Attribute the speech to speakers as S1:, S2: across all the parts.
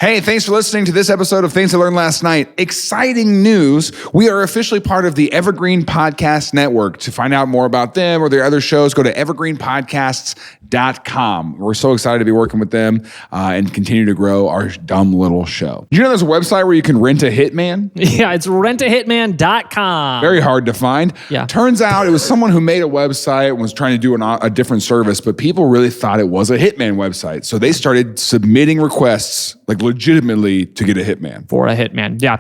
S1: Hey, thanks for listening to this episode of Things I Learned Last Night. Exciting news. We are officially part of the Evergreen Podcast Network. To find out more about them or their other shows, go to evergreenpodcasts.com. We're so excited to be working with them and continue to grow our dumb little show. You know there's a website where you can rent a hitman?
S2: Yeah, it's rentahitman.com.
S1: Very hard to find.
S2: Yeah.
S1: Turns out it was someone who made a website and was trying to do a different service, but people really thought it was a hitman website. So they started submitting requests, like legitimately, to get a hitman.
S2: For a hitman, yeah.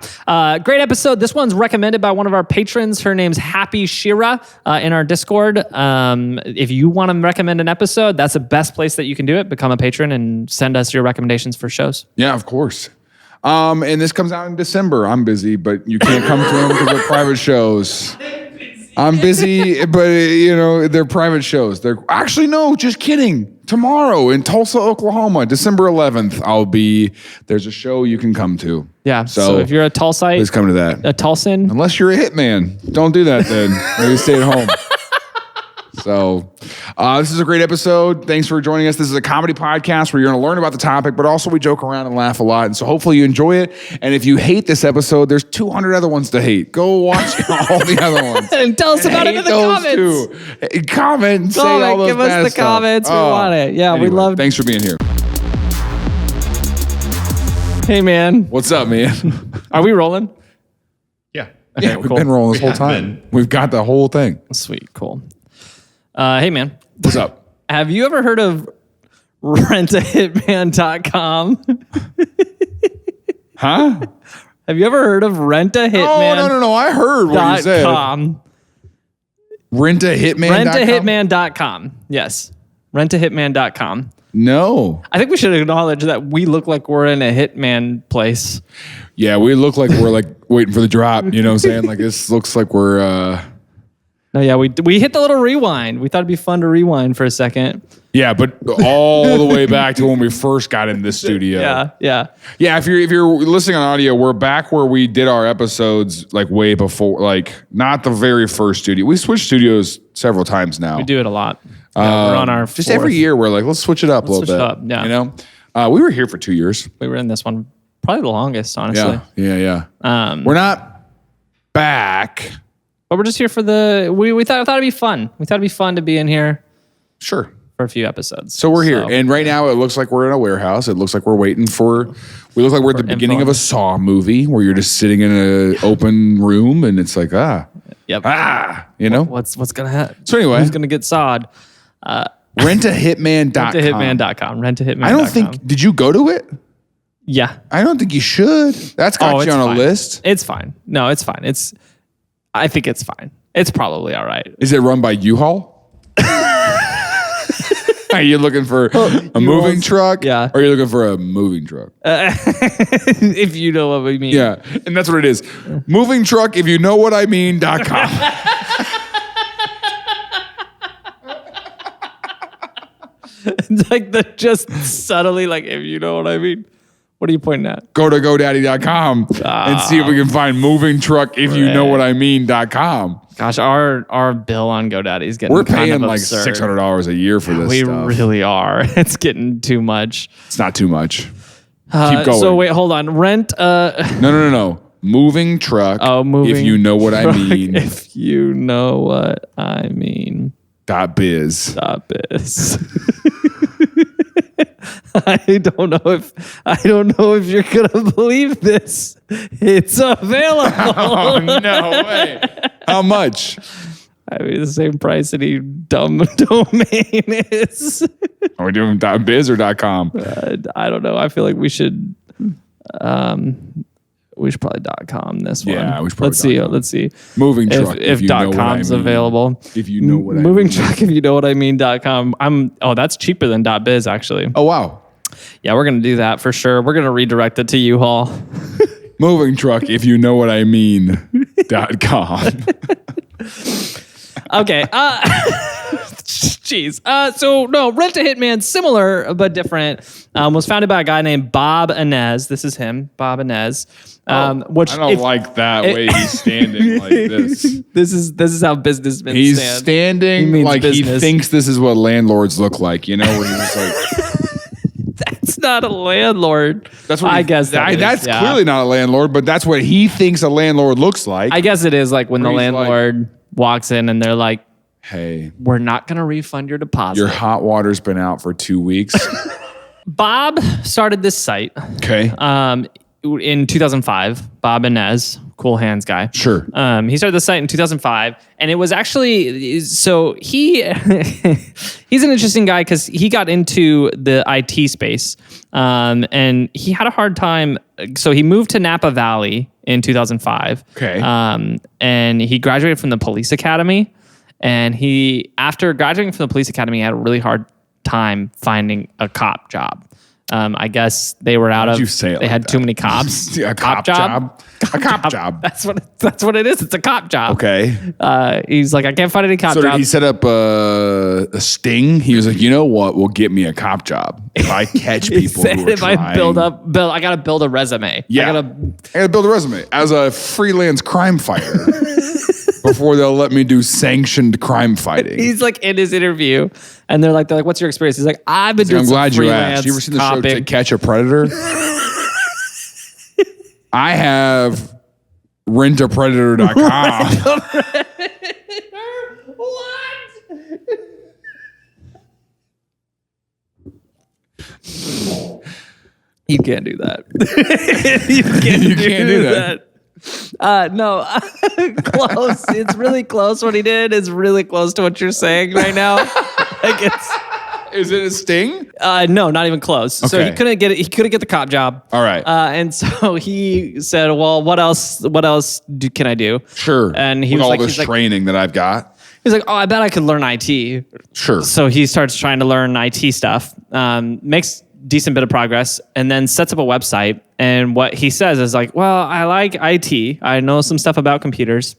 S2: Great episode. This one's recommended by one of our patrons. Her name's Happy Shira in our Discord. If you want to recommend an episode, that's the best place that you can do it. Become a patron and send us your recommendations for shows.
S1: Yeah, of course. And this comes out in December. I'm busy, but you can't come to them because they're private shows. I'm busy, but they're private shows. They're actually, no, just kidding. Tomorrow in Tulsa, Oklahoma, December 11th, there's a show you can come to.
S2: Yeah. So if you're a Tulsite,
S1: please come to that.
S2: A Tulsan.
S1: Unless you're a hitman. Don't do that then. Maybe stay at home. So this is a great episode. Thanks for joining us. This is a comedy podcast where you're going to learn about the topic, but also we joke around and laugh a lot. And so hopefully you enjoy it. And if you hate this episode, there's 200 other ones to hate. Go watch all the other ones.
S2: And tell us about it in the comments.
S1: Too. Comment and say all those
S2: give us the
S1: stuff.
S2: comments. We want it. Yeah,
S1: anyway,
S2: we love.
S1: Thanks for being here.
S2: Hey, man.
S1: What's up, man?
S2: Are we rolling?
S1: Yeah,
S2: cool.
S1: We've been rolling this whole time. We've got the whole thing.
S2: Sweet. Cool. Hey, man.
S1: What's up?
S2: Have you ever heard of rentahitman.com?
S1: Huh?
S2: Have you ever heard of rentahitman.com?
S1: Oh, no. I heard what you said. Rentahitman.com?
S2: Rentahitman.com. Yes. Rentahitman.com.
S1: No.
S2: I think we should acknowledge that we look like we're in a hitman place.
S1: Yeah, we look like we're like waiting for the drop. You know what I'm saying? Like this looks like we're...
S2: No, yeah, we hit the little rewind. We thought it'd be fun to rewind for a second.
S1: Yeah, but all the way back to when we first got in this studio.
S2: Yeah.
S1: If you're listening on audio, we're back where we did our episodes like way before, like not the very first studio. We switched studios several times now.
S2: We do it a lot. We're on our
S1: just every year. We're like, let's switch it up a little bit.
S2: Yeah.
S1: We were here for 2 years.
S2: We were in this one probably the longest, honestly.
S1: Yeah. We're not back.
S2: But we're just here for we thought it'd be fun. We thought it'd be fun to be in here.
S1: Sure.
S2: For a few episodes.
S1: So we're here. And right now it looks like we're in a warehouse. It looks like we're we look like we're at the beginning of a Saw movie where you're just sitting in an open room and it's like,
S2: Yep. What's going to happen?
S1: So anyway.
S2: Who's going to get sawed?
S1: Rentahitman.com.
S2: Rentahitman.com. Rentahitman.com.
S1: I don't think, did you go to it?
S2: Yeah.
S1: I don't think you should. That's got you on a list.
S2: It's fine. No, it's fine. I think it's fine. It's probably all right.
S1: Is it run by U-Haul? Are you looking for a moving truck?
S2: Yeah.
S1: Or are you looking for a moving truck?
S2: If you know what we mean.
S1: Yeah. And that's what it is. Moving truck, if you know what I mean.com.
S2: It's like just subtly, like, if you know what I mean. What are you pointing at?
S1: Go to GoDaddy.com and see if we can find moving truck if you know what I mean.com.
S2: Gosh, our bill on GoDaddy is getting
S1: We're
S2: kind
S1: paying
S2: of
S1: like
S2: absurd.
S1: $600 a year for this stuff.
S2: We really are. It's getting too much.
S1: It's not too much. Keep going.
S2: So wait, hold on. Rent.
S1: No. Moving truck.
S2: Oh, moving.
S1: If you know what I mean.
S2: If you know what I mean.
S1: .biz.
S2: I don't know if you're gonna believe this. It's available.
S1: Oh, no way. How much?
S2: I mean, the same price any dumb domain is.
S1: Are we doing .biz or .com?
S2: I don't know. I feel like we should probably .com this one.
S1: Yeah, we should probably
S2: Let's see.
S1: Moving truck.
S2: If
S1: you know
S2: .com's
S1: what I mean.
S2: available.
S1: If you know what I mean.
S2: Moving truck. If you know what I mean. .com. That's cheaper than .biz actually.
S1: Oh wow.
S2: Yeah, we're gonna do that for sure. We're gonna redirect it to U-Haul.
S1: Moving truck. If you know what I mean. .com.
S2: Okay. Jeez. So no, Rent a Hitman, similar but different. Was founded by a guy named Bob Ines. This is him, Bob Ines. Which
S1: I don't like that way he's standing like this.
S2: This is how businessmen
S1: He's
S2: stand.
S1: standing
S2: He
S1: like
S2: business.
S1: he thinks this is what landlords look like, where he's like,
S2: That's not a landlord.
S1: That's what
S2: I guess
S1: that's clearly not a landlord, but that's what he thinks a landlord looks like.
S2: I guess it is like when the
S1: Where he's
S2: landlord walks in and they're like,
S1: hey,
S2: we're not going to refund your deposit.
S1: your hot water's been out for 2 weeks.
S2: Bob started this site
S1: Okay.
S2: in 2005. Bob Ines, cool hands guy.
S1: Sure.
S2: He started the site in 2005, and it was actually so he's an interesting guy because he got into the IT space, and he had a hard time. So he moved to Napa Valley in 2005.
S1: Okay.
S2: And he graduated from the police academy, and after graduating from the police academy, he had a really hard time finding a cop job. I guess they were out of.
S1: You say it
S2: they
S1: like
S2: had
S1: that?
S2: too many cops.
S1: A cop job? A cop job.
S2: That's what it is. It's a cop job.
S1: Okay.
S2: He's like, I can't find any cop
S1: So
S2: jobs.
S1: did he set up a sting? He was like, you know what? Will get me a cop job if I catch
S2: He
S1: people
S2: said
S1: who are
S2: if
S1: trying.
S2: I gotta build a resume.
S1: Yeah. I gotta build a resume as a freelance crime fighter before they'll let me do sanctioned crime fighting.
S2: He's like in his interview, and they're like, what's your experience? He's like, I've been doing
S1: I'm
S2: some
S1: glad you
S2: freelance
S1: asked. You ever seen the show
S2: copping.
S1: To Catch a Predator? I have rentapredator.com.
S2: What? You can't do that. you can't do that. No, close. It's really close. What he did is really close to what you're saying right now. Like it's.
S1: Is it a sting?
S2: No, not even close. So he
S1: Okay.
S2: couldn't get it. He couldn't get the cop job.
S1: All right.
S2: And so he said, "Well, what else? What else can I do?"
S1: Sure.
S2: And he
S1: With
S2: was
S1: all
S2: like,
S1: this training that I've got.
S2: he's like, "Oh, I bet I could learn IT."
S1: Sure.
S2: So he starts trying to learn IT stuff. Makes decent bit of progress, and then sets up a website. And what he says is like, "Well, I like IT. I know some stuff about computers."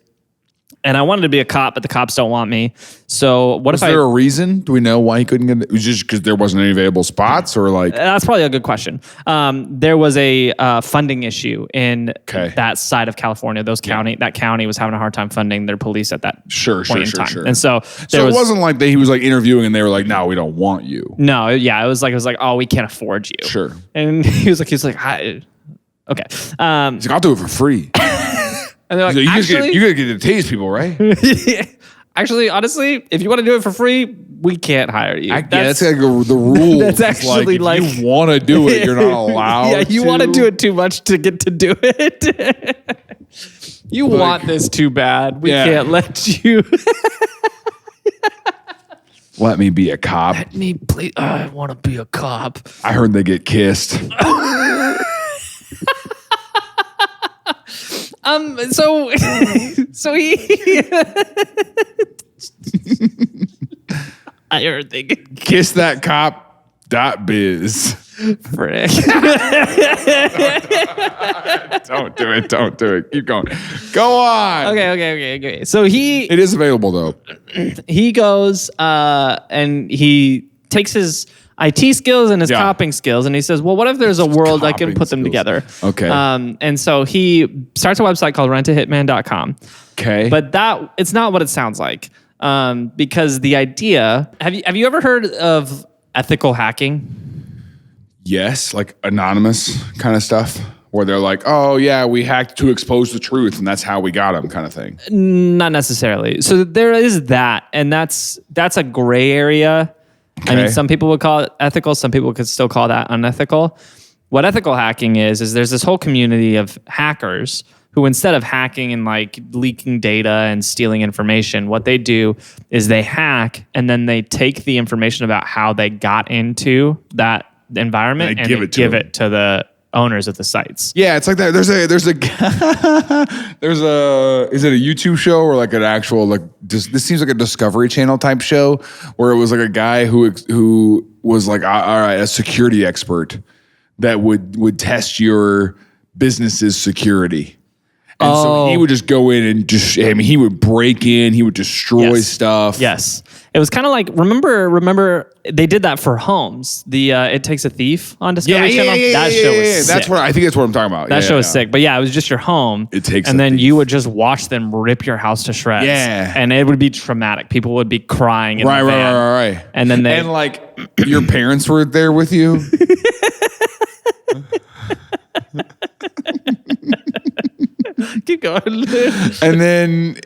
S2: And I wanted to be a cop, but the cops don't want me. So what
S1: Was
S2: if
S1: there a reason? Do we know why he couldn't get it? Was it just because there wasn't any available spots or like?
S2: That's probably a good question. There was a funding issue in that side of California. That county was having a hard time funding their police at that point in time.
S1: Sure.
S2: And so
S1: it wasn't like he was like interviewing and they were like, no, we don't want you.
S2: No, yeah, it was like, oh, we can't afford you.
S1: Sure.
S2: And he was like, okay.
S1: He's like, I'll do it for free.
S2: And they're like,
S1: He's like,
S2: actually,
S1: you gotta get to tase people, right?
S2: actually, honestly, if you want to do it for free, we can't hire you.
S1: That's like the rule.
S2: That's actually like
S1: if you want to do it, you're not allowed.
S2: Yeah, you want to do it too much to get to do it. You want this too bad. We can't let you.
S1: Let me be a cop.
S2: Let me please. I want to be a cop.
S1: I heard they get kissed.
S2: So he. I heard they get
S1: Kiss that cop.biz.
S2: frick.
S1: Don't do it. Keep going. Go on.
S2: Okay. So
S1: It is available though.
S2: he goes and he takes his IT skills and his copping skills, and he says, well, what if there's a world I can put them together?
S1: Okay.
S2: And so he starts a website called rentahitman.com.
S1: Okay.
S2: But it's not what it sounds like. Because the idea, have you ever heard of ethical hacking?
S1: Yes, like anonymous kind of stuff where they're like, oh yeah, we hacked to expose the truth and that's how we got them kind of thing.
S2: Not necessarily. So there is that, and that's a gray area.
S1: Okay.
S2: I mean, some people would call it ethical. Some people could still call that unethical. What ethical hacking is there's this whole community of hackers who, instead of hacking and like leaking data and stealing information, what they do is they hack and then they take the information about how they got into that environment and they give it to the owners of the sites.
S1: Yeah, it's like that. There's a is it a YouTube show or like an actual this seems like a Discovery Channel type show where it was like a guy who was like all right, a security expert that would test your business's security. And so he would just go in and he would break in, he would destroy stuff.
S2: Yes. It was kind of like, remember they did that for homes. The It Takes a Thief on Discovery Channel. That show was sick.
S1: I think that's what I'm talking about.
S2: That show was sick. But yeah, it was just your home. And then you would just watch them rip your house to shreds.
S1: Yeah.
S2: And it would be traumatic. People would be crying in the van.
S1: Right.
S2: And then
S1: and like your parents were there with you.
S2: Keep going.
S1: And then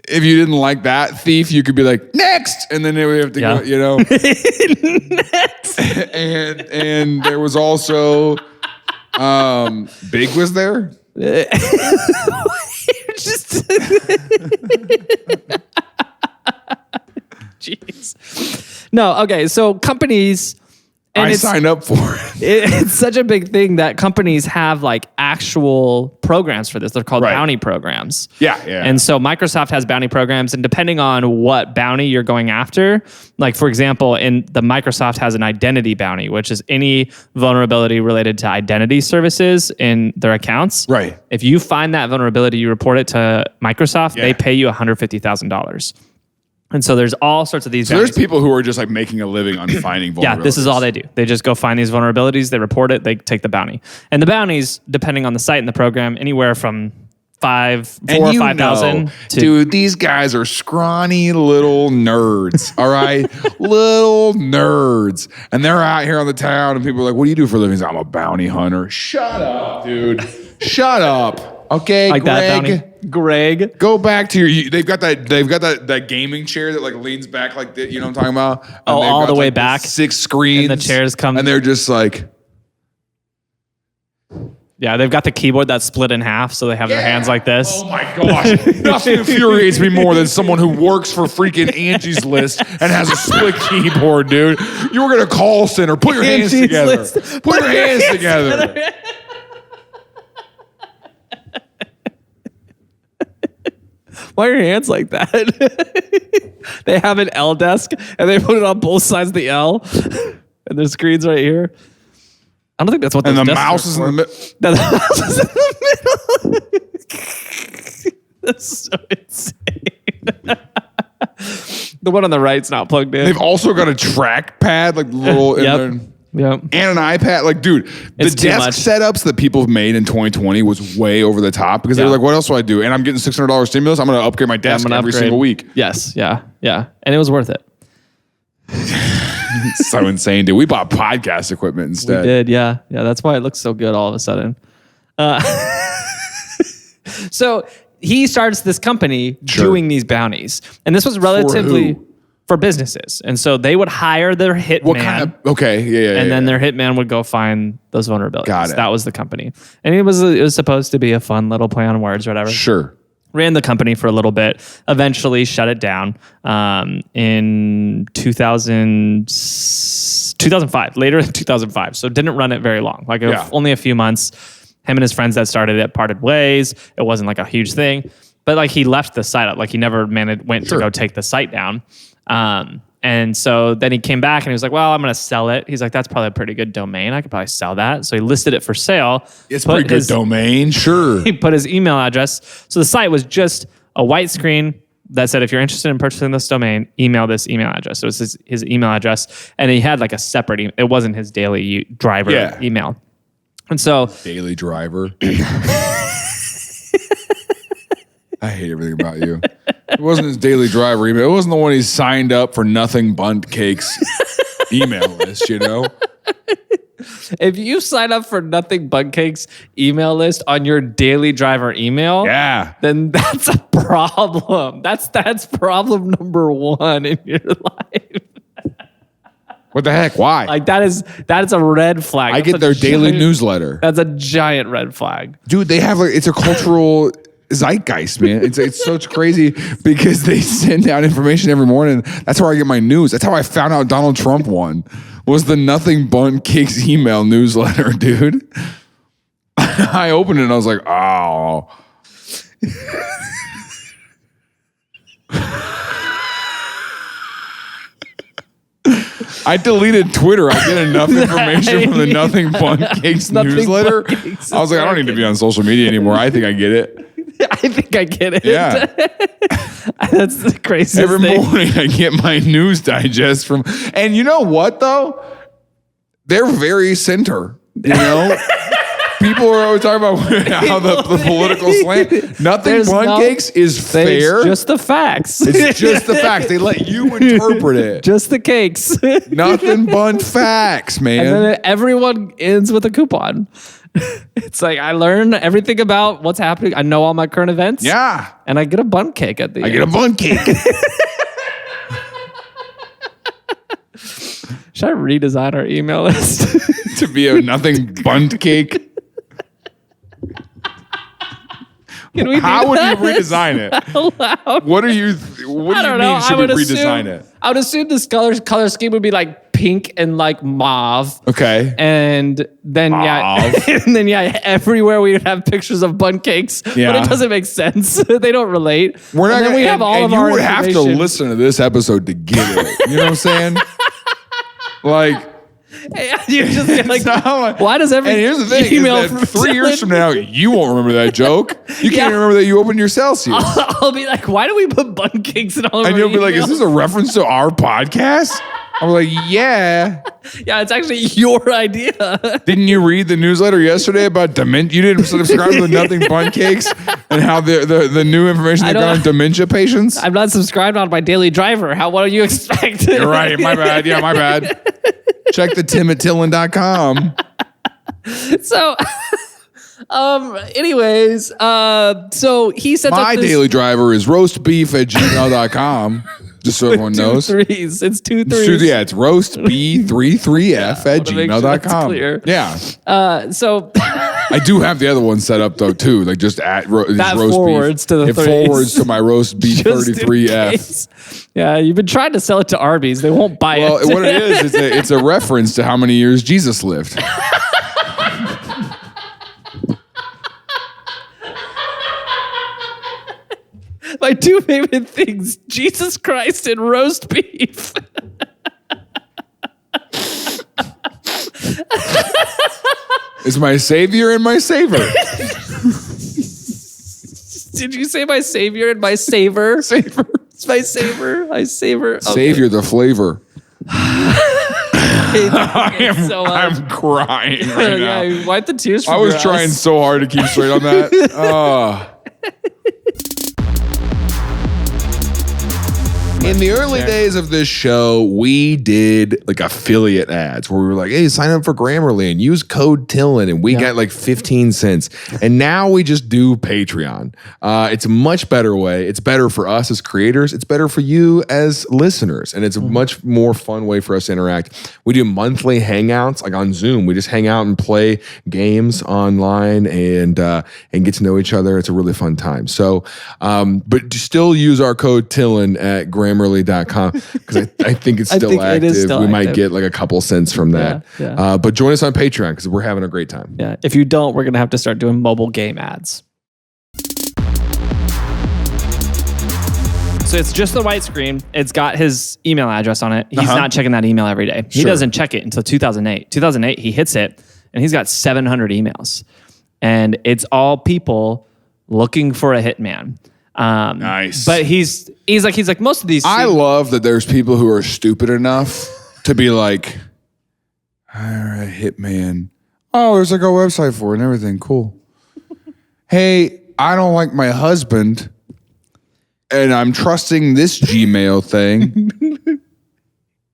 S1: if you didn't like that thief, you could be like, next. And then they would have to go, you know.
S2: Next.
S1: and there was also Big was there.
S2: Just jeez. No, okay. So companies, and
S1: I signed up for it.
S2: It's such a big thing that companies have like actual programs for this. They're called bounty programs.
S1: Yeah.
S2: And so Microsoft has bounty programs, and depending on what bounty you're going after, like for example, the Microsoft has an identity bounty, which is any vulnerability related to identity services in their accounts.
S1: Right.
S2: If you find that vulnerability, you report it to Microsoft, they pay you $150,000. And so there's all sorts of these.
S1: So there's people who are just like making a living on finding vulnerabilities.
S2: Yeah, this is all they do. They just go find these vulnerabilities, they report it, they take the bounty. And the bounties, depending on the site and the program, anywhere from 4 or 5,000 to...
S1: Dude, these guys are scrawny little nerds, all right? Little nerds. And they're out here on the town and people are like, what do you do for a living? I'm a bounty hunter. Shut up, dude. Shut up. Okay,
S2: like
S1: Greg.
S2: That bounty. Greg.
S1: Go back to your. They've got that gaming chair that like leans back like that. You know what I'm talking about? And
S2: all the way back.
S1: 6 screens.
S2: And the chairs come.
S1: And they're just like.
S2: Yeah, they've got the keyboard that's split in half, so they have their hands like this.
S1: Oh my gosh. Nothing infuriates me more than someone who works for freaking Angie's List and has a split keyboard, dude. You were going to call center. Put your hands together. Put your hands together.
S2: Why are your hands like that? They have an L desk and they put it on both sides of the L, and the screen's right here. I don't think that's what.
S1: And the mouse is in the middle.
S2: The mouse is in the middle. That's so insane. The one on the right's not plugged in.
S1: They've also got a trackpad, like little.
S2: Yep.
S1: And an iPad. Like, dude, the desk setups that people have made in 2020 was way over the top because they were like, what else do I do? And I'm getting $600 stimulus. I'm going to upgrade my desk every single week.
S2: Yes. Yeah. And it was worth it.
S1: It's so insane, dude. We bought podcast equipment instead.
S2: We did. Yeah. That's why it looks so good all of a sudden. So he starts this company doing these bounties. And this was relatively... For businesses. And so they would hire their hitman.
S1: What kind of, okay, yeah.
S2: And then their hitman would go find those vulnerabilities.
S1: Got it.
S2: That was the company. And it was supposed to be a fun little play on words or whatever.
S1: Sure.
S2: Ran the company for a little bit, eventually shut it down in 2005, later in 2005. So didn't run it very long, only a few months. Him and his friends that started it parted ways. It wasn't like a huge thing, but like he left the site up, like he never went to go take the site down. And so then he came back and he was like, well, I'm going to sell it. He's like, that's probably a pretty good domain. I could probably sell that. So he listed it for sale.
S1: It's a pretty good domain. Sure.
S2: He put his email address. So the site was just a white screen that said, if you're interested in purchasing this domain, email this email address. So it was his email address. And he had like a separate, it wasn't his daily driver email. And so
S1: Daily Driver. I hate everything about you. It wasn't his Daily Driver email. It wasn't the one he signed up for Nothing Bundt Cakes email list, you know?
S2: If you sign up for Nothing Bundt Cakes email list on your Daily Driver email, then that's a problem. That's problem number 1 in your life.
S1: What the heck? Why?
S2: Like that is a red flag.
S1: I get their daily newsletter.
S2: That's a giant red flag.
S1: Dude, they have it's a cultural zeitgeist, man. It's so crazy because they send out information every morning. That's where I get my news. That's how I found out Donald Trump won. Was the Nothing Bundt Cakes email newsletter, dude. I opened it and I was like, oh. I deleted Twitter. I get enough information from the Nothing Bundt Cakes newsletter. I was like, I don't need to be on social media anymore. I think I get it.
S2: I think I get it.
S1: Yeah.
S2: That's the craziest
S1: Every morning I get my news digest from, and you know what though? They're very center, you know? People are always talking about how the political slant. Nothing Bundt Cakes is fair.
S2: It's just the facts.
S1: It's just the facts. They let you interpret it.
S2: Just the cakes.
S1: Nothing Bundt facts, man.
S2: And then everyone ends with a coupon. It's like I learn everything about what's happening. I know all my current events.
S1: Yeah.
S2: And I get a bun cake at the end.
S1: I get a bun cake.
S2: Should I redesign our email list?
S1: To be a nothing bunt cake.
S2: Can we
S1: How
S2: do
S1: would
S2: that?
S1: you redesign it? What do you
S2: I don't know.
S1: mean should we redesign it?
S2: I would assume this color scheme would be like pink and like mauve.
S1: Okay.
S2: And then everywhere we would have pictures of bun cakes, but
S1: Yeah.
S2: it doesn't make sense. They don't relate.
S1: We're not
S2: and then
S1: gonna,
S2: we have all of
S1: you
S2: our
S1: would have to
S2: information.
S1: listen to this episode to get it. You know what I'm saying? Like,
S2: You just get like,
S1: not-
S2: why does every
S1: and here's the thing:
S2: email
S1: is that
S2: from
S1: 3 years
S2: Dylan-
S1: from now, you won't remember that joke. You can't
S2: Yeah.
S1: even remember that you opened your Celsius,
S2: I'll be like, why do we put bun cakes in all of
S1: and
S2: our
S1: you'll be like, "Is
S2: emails?
S1: this a reference to our podcast?" I'm like, "Yeah."
S2: Yeah, it's actually your idea.
S1: Didn't you read the newsletter yesterday about dementia? You didn't subscribe to the Nothing Bun Cakes and how the new information they got on dementia patients?
S2: I'm not subscribed on my daily driver. What do you expect?
S1: You're right. My bad. Yeah, my bad. Check the Tim at TILLN.com.
S2: So, anyways, so he sent
S1: My
S2: up this
S1: daily driver is roastbeef@gmail.com. Just so everyone knows.
S2: 2 3s. It's 2 3s.
S1: Yeah, it's roastb33f at
S2: wanna make sure that's
S1: gmail.com.
S2: clear.
S1: Yeah.
S2: So
S1: I do have the other one set up though too. Like just at
S2: That
S1: roast
S2: forwards
S1: beef.
S2: to the
S1: It
S2: threes.
S1: forwards to my roast beef
S2: just in
S1: 33f.
S2: case. Yeah, you've been trying to sell it to Arby's. They won't buy
S1: Well,
S2: it.
S1: what it is, it's a reference to how many years Jesus lived.
S2: My 2 favorite things: Jesus Christ and roast beef.
S1: It's my savior and my savor.
S2: Did you say my savior and my savor?
S1: Savor.
S2: It's my savor. I savor. Okay.
S1: Savior the flavor.
S2: So,
S1: I'm crying right now.
S2: yeah, wipe the tears from
S1: I was
S2: your
S1: trying
S2: eyes.
S1: so hard to keep straight on that. In the early days of this show, we did like affiliate ads where we were like, hey, sign up for Grammarly and use code TILLN and we got like 15 cents. And now we just do Patreon. It's a much better way. It's better for us as creators. It's better for you as listeners. And it's a much more fun way for us to interact. We do monthly hangouts like on Zoom. We just hang out and play games online and get to know each other. It's a really fun time. So, but still use our code TILLN at Grammarly.com because I think it's still
S2: think it
S1: active.
S2: is still
S1: we might
S2: active.
S1: get like a couple cents from that.
S2: Yeah.
S1: But join us on Patreon because we're having a great time.
S2: Yeah. If you don't, we're gonna have to start doing mobile game ads. So it's just the white screen. It's got his email address on it. He's not checking that email every day. He
S1: Sure.
S2: doesn't check it until 2008. 2008, he hits it, and he's got 700 emails, and it's all people looking for a hitman.
S1: Nice.
S2: But he's like most of these.
S1: I love that there's people who are stupid enough to be like, all right, Hitman. Oh, there's like a website for it and everything. Cool. Hey, I don't like my husband and I'm trusting this Gmail thing.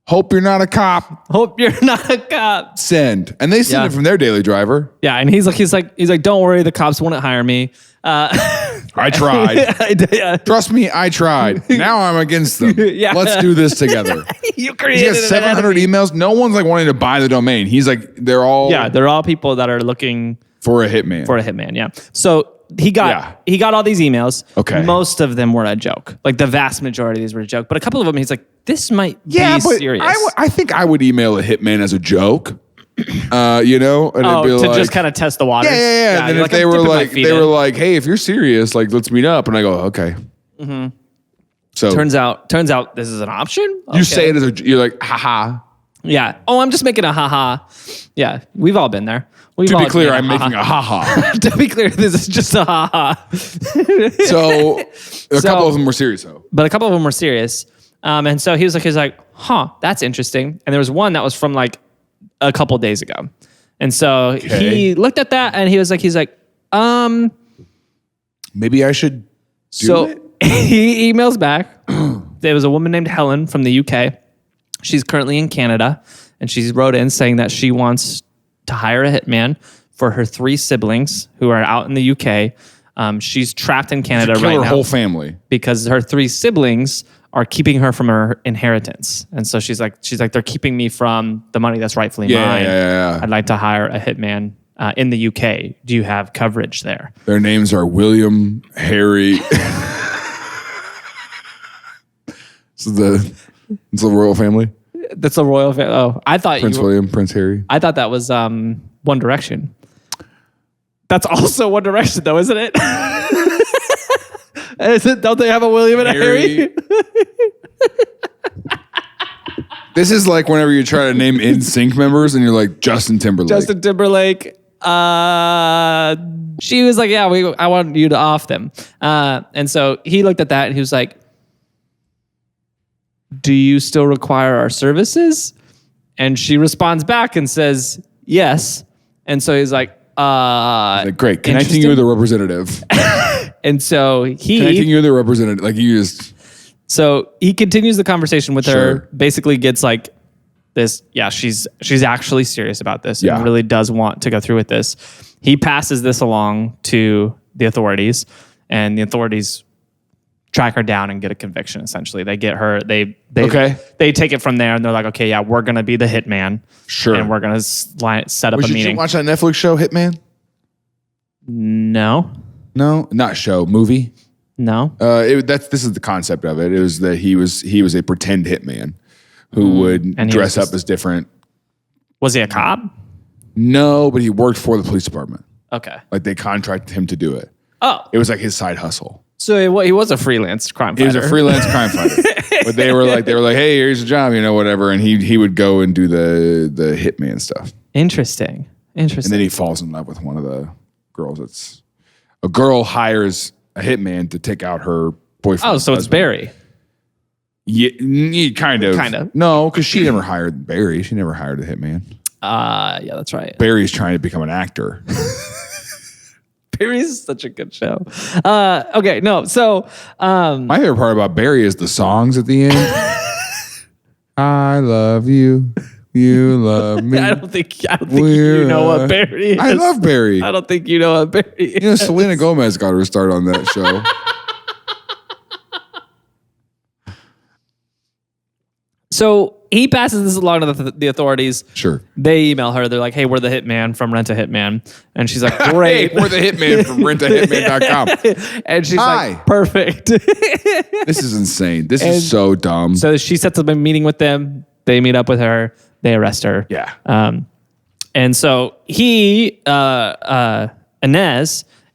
S1: Hope you're not a cop.
S2: Hope you're not a cop.
S1: Send. And they send
S2: Yeah.
S1: it from their daily driver.
S2: Yeah, and he's like, don't worry, the cops wouldn't hire me.
S1: I tried.
S2: Yeah.
S1: Trust me, I tried. Now I'm against them.
S2: Yeah.
S1: Let's do this together.
S2: You
S1: He
S2: created
S1: has
S2: an
S1: 700
S2: enemy.
S1: emails. No one's like wanting to buy the domain. He's like, they're all
S2: They're all people that are looking
S1: for a hitman.
S2: for a hitman. Yeah. So he got all these emails.
S1: Okay.
S2: Most of them were a joke. Like the vast majority of these were a joke. But a couple of them, he's like, this might be
S1: but
S2: serious.
S1: I think I would email a hitman as a joke. And
S2: oh,
S1: it'd be
S2: to
S1: like,
S2: just kind of test the waters.
S1: yeah. And then
S2: you're
S1: if they
S2: I'm
S1: were
S2: dipping my
S1: like,
S2: feet
S1: they were
S2: in.
S1: like, hey, if you're serious, like, let's meet up. And I go, okay. So
S2: turns out this is an option.
S1: you
S2: Okay.
S1: say it as you're like, haha.
S2: Yeah. Oh, I'm just making a haha. Yeah. We've all been there.
S1: To be clear, I'm making a haha.
S2: To be clear, this is just a haha.
S1: So a couple of them were serious though.
S2: But a couple of them were serious. And so he was like, huh, that's interesting. And there was one that was from like a couple days ago. And so he looked at that and he's like,
S1: Maybe I should do
S2: so
S1: it.
S2: he emails back. There was a woman named Helen from the UK. She's currently in Canada. And she wrote in saying that she wants to hire a hitman for her 3 siblings who are out in the UK. She's trapped in Canada
S1: Kill
S2: right
S1: her
S2: now
S1: whole family.
S2: because her 3 siblings are keeping her from her inheritance. And so she's like, they're keeping me from the money that's rightfully mine.
S1: Yeah.
S2: I'd like to hire a hitman in the UK. Do you have coverage there?
S1: Their names are William, Harry. It's the royal family.
S2: That's a royal family. Oh, I thought
S1: Prince William, Prince Harry.
S2: I thought that was One Direction. That's also One Direction, though, isn't it? Don't they have a William and a Harry?
S1: This is like whenever you try to name NSYNC members and you're like Justin Timberlake.
S2: Justin Timberlake. She was like, yeah, I want you to off them. And so he looked at that and he was like, do you still require our services? And she responds back and says, yes. And so he's like,
S1: great. Connecting you with a representative.
S2: And so
S1: Connecting you with a representative. Like you just...
S2: So he continues the conversation with her, basically gets like this, yeah, she's actually serious about this and really does want to go through with this. He passes this along to the authorities, and the authorities track her down and get a conviction, essentially. They get her, they take it from there, and they're like, okay, yeah, we're going to be the hitman. Sure. And we're going to set up a meeting.
S1: Did you watch that Netflix show, Hitman?
S2: No.
S1: No? Not show, movie?
S2: No.
S1: This is the concept of it. It was that he was a pretend hitman who would dress up as different.
S2: Was he a cop?
S1: No, but he worked for the police department.
S2: Okay.
S1: Like they contracted him to do it.
S2: Oh.
S1: It was like his side hustle.
S2: So he was a freelance crime fighter.
S1: He was a freelance crime fighter. But they were like, hey, here's a job, whatever. And he would go and do the hitman stuff.
S2: Interesting.
S1: And then he falls in love with one of the girls. A girl hires a hitman to take out her boyfriend.
S2: Oh, so it's Barry.
S1: Yeah, kind of. No, because she never hired Barry. She never hired a hitman.
S2: Yeah, that's right.
S1: Barry's trying to become an actor.
S2: Barry's such a good show. Okay, no, so
S1: my favorite part about Barry is the songs at the end. I love you. You love me.
S2: I don't think you know what Barry is.
S1: I love Barry.
S2: I don't think you know what Barry is.
S1: Selena Gomez got her start on that show.
S2: So he passes this along to the authorities.
S1: Sure.
S2: They email her. They're like, hey, we're the hitman from Rent a Hitman. And she's like, great.
S1: Hey, we're the hitman from rentahitman.com.
S2: And she's like, perfect.
S1: This is insane. This is so dumb.
S2: So she sets up a meeting with them. They meet up with her. They arrest her.
S1: Yeah.
S2: And so Ines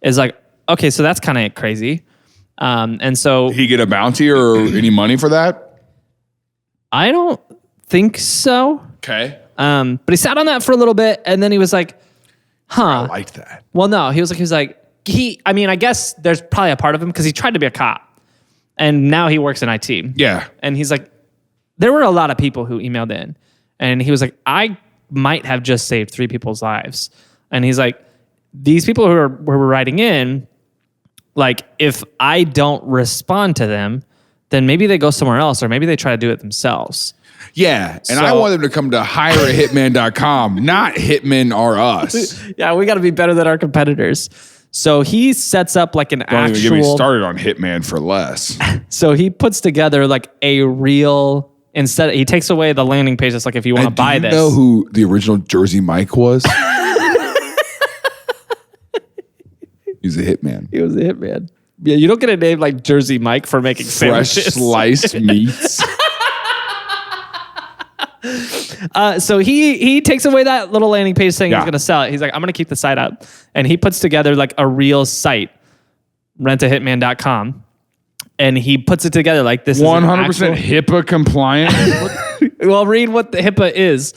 S2: is like, okay, so that's kind of crazy. And so...
S1: Did he get a bounty or any money for that?
S2: I don't think so.
S1: Okay.
S2: But he sat on that for a little bit, and then he was like,
S1: I liked that.
S2: Well, no, he was like, I guess there's probably a part of him because he tried to be a cop, and now he works in IT.
S1: Yeah.
S2: And he's like, there were a lot of people who emailed in, and he was like, I might have just saved 3 people's lives. And he's like, these people who were writing in, like, if I don't respond to them, then maybe they go somewhere else, or maybe they try to do it themselves.
S1: Yeah, and I want them to come to hireahitman.com, not Hitman or us.
S2: Yeah, we got to be better than our competitors. So he sets up like an
S1: Don't even get me started on Hitman for less.
S2: So he puts together like a real... Instead, he takes away the landing page. It's like, if you want to buy this.
S1: Do you know who the original Jersey Mike was? He's a hitman.
S2: He was a hitman. Yeah, you don't get a name like Jersey Mike for making
S1: fresh
S2: sandwiches.
S1: Sliced meats.
S2: So he takes away that little landing page saying he's going to sell it. He's like, I'm going to keep the site up. And he puts together like a real site, rentahitman.com. And he puts it together like this
S1: 100% HIPAA compliant.
S2: Well, read what the HIPAA is.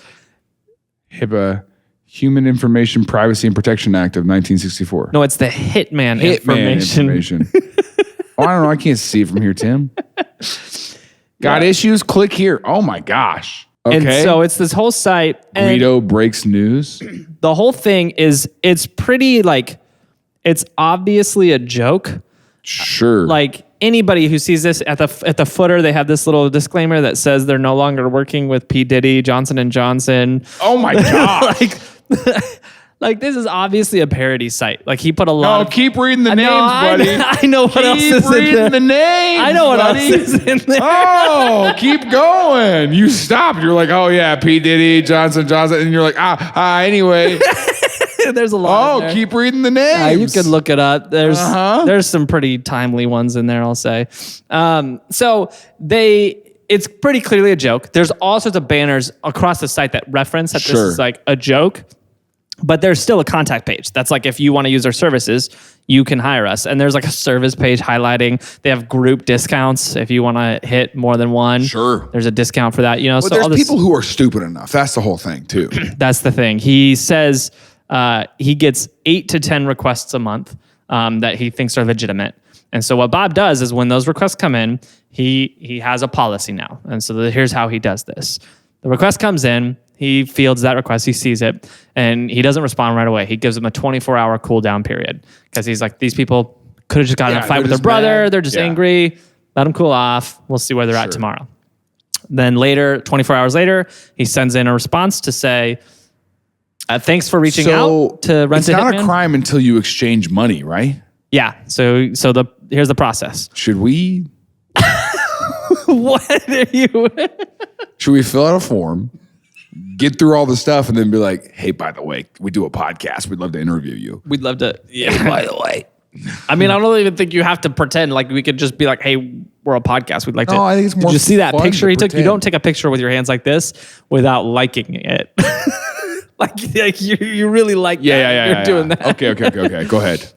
S1: HIPAA, Human Information Privacy and Protection Act of 1964.
S2: No, it's the Hitman information.
S1: Oh, I don't know. I can't see it from here, Tim. Got issues? Click here. Oh my gosh. Okay.
S2: And so it's this whole site.
S1: Guido breaks news.
S2: The whole thing is, it's pretty like, it's obviously a joke.
S1: Sure.
S2: Like anybody who sees this at the footer, they have this little disclaimer that says they're no longer working with P. Diddy, Johnson & Johnson.
S1: Oh my God.
S2: Like, this is obviously a parody site. Like, he put a lot of...
S1: keep reading the names, buddy.
S2: I know what else is in there.
S1: Keep reading the names,
S2: I know what
S1: buddy.
S2: else is in there.
S1: Oh, keep going. You stopped. You're like, oh, yeah, P. Diddy, Johnson. And you're like, anyway.
S2: There's a lot in there.
S1: Keep reading the names.
S2: You could look it up. There's some pretty timely ones in there, I'll say. It's pretty clearly a joke. There's all sorts of banners across the site that reference that this is like a joke. But there's still a contact page. That's like, if you want to use our services, you can hire us. And there's like a service page highlighting. They have group discounts if you want to hit more than one.
S1: Sure.
S2: There's a discount for that.
S1: Well, so there's people who are stupid enough. That's the whole thing, too.
S2: That's the thing. He says he gets 8 to 10 requests a month that he thinks are legitimate. And so what Bob does is when those requests come in, he has a policy now. And so here's how he does this. The request comes in. He fields that request, he sees it, and he doesn't respond right away. He gives them a 24-hour cool-down period because he's like, these people could have just gotten in a fight with their brother. Mad. They're just angry. Let them cool off. We'll see where they're at tomorrow. Then later, 24 hours later, he sends in a response to say, thanks for reaching out to Rent a Hitman.
S1: It's not a crime until you exchange money, right?
S2: Yeah. So here's the process.
S1: Should we?
S2: What are you?
S1: Should we fill out a form? Get through all the stuff and then be like, hey, by the way, we do a podcast. We'd love to interview you.
S2: We'd love to. Yeah.
S1: Hey, by the way.
S2: I mean, I don't even think you have to pretend. Like, we could just be like, hey, we're a podcast. We'd like to.
S1: I think it's more
S2: Did you see that
S1: fun
S2: picture
S1: to
S2: he took?
S1: pretend.
S2: You don't take a picture with your hands like this without liking it. like you really like that.
S1: Yeah.
S2: You're doing that.
S1: Okay. Go ahead.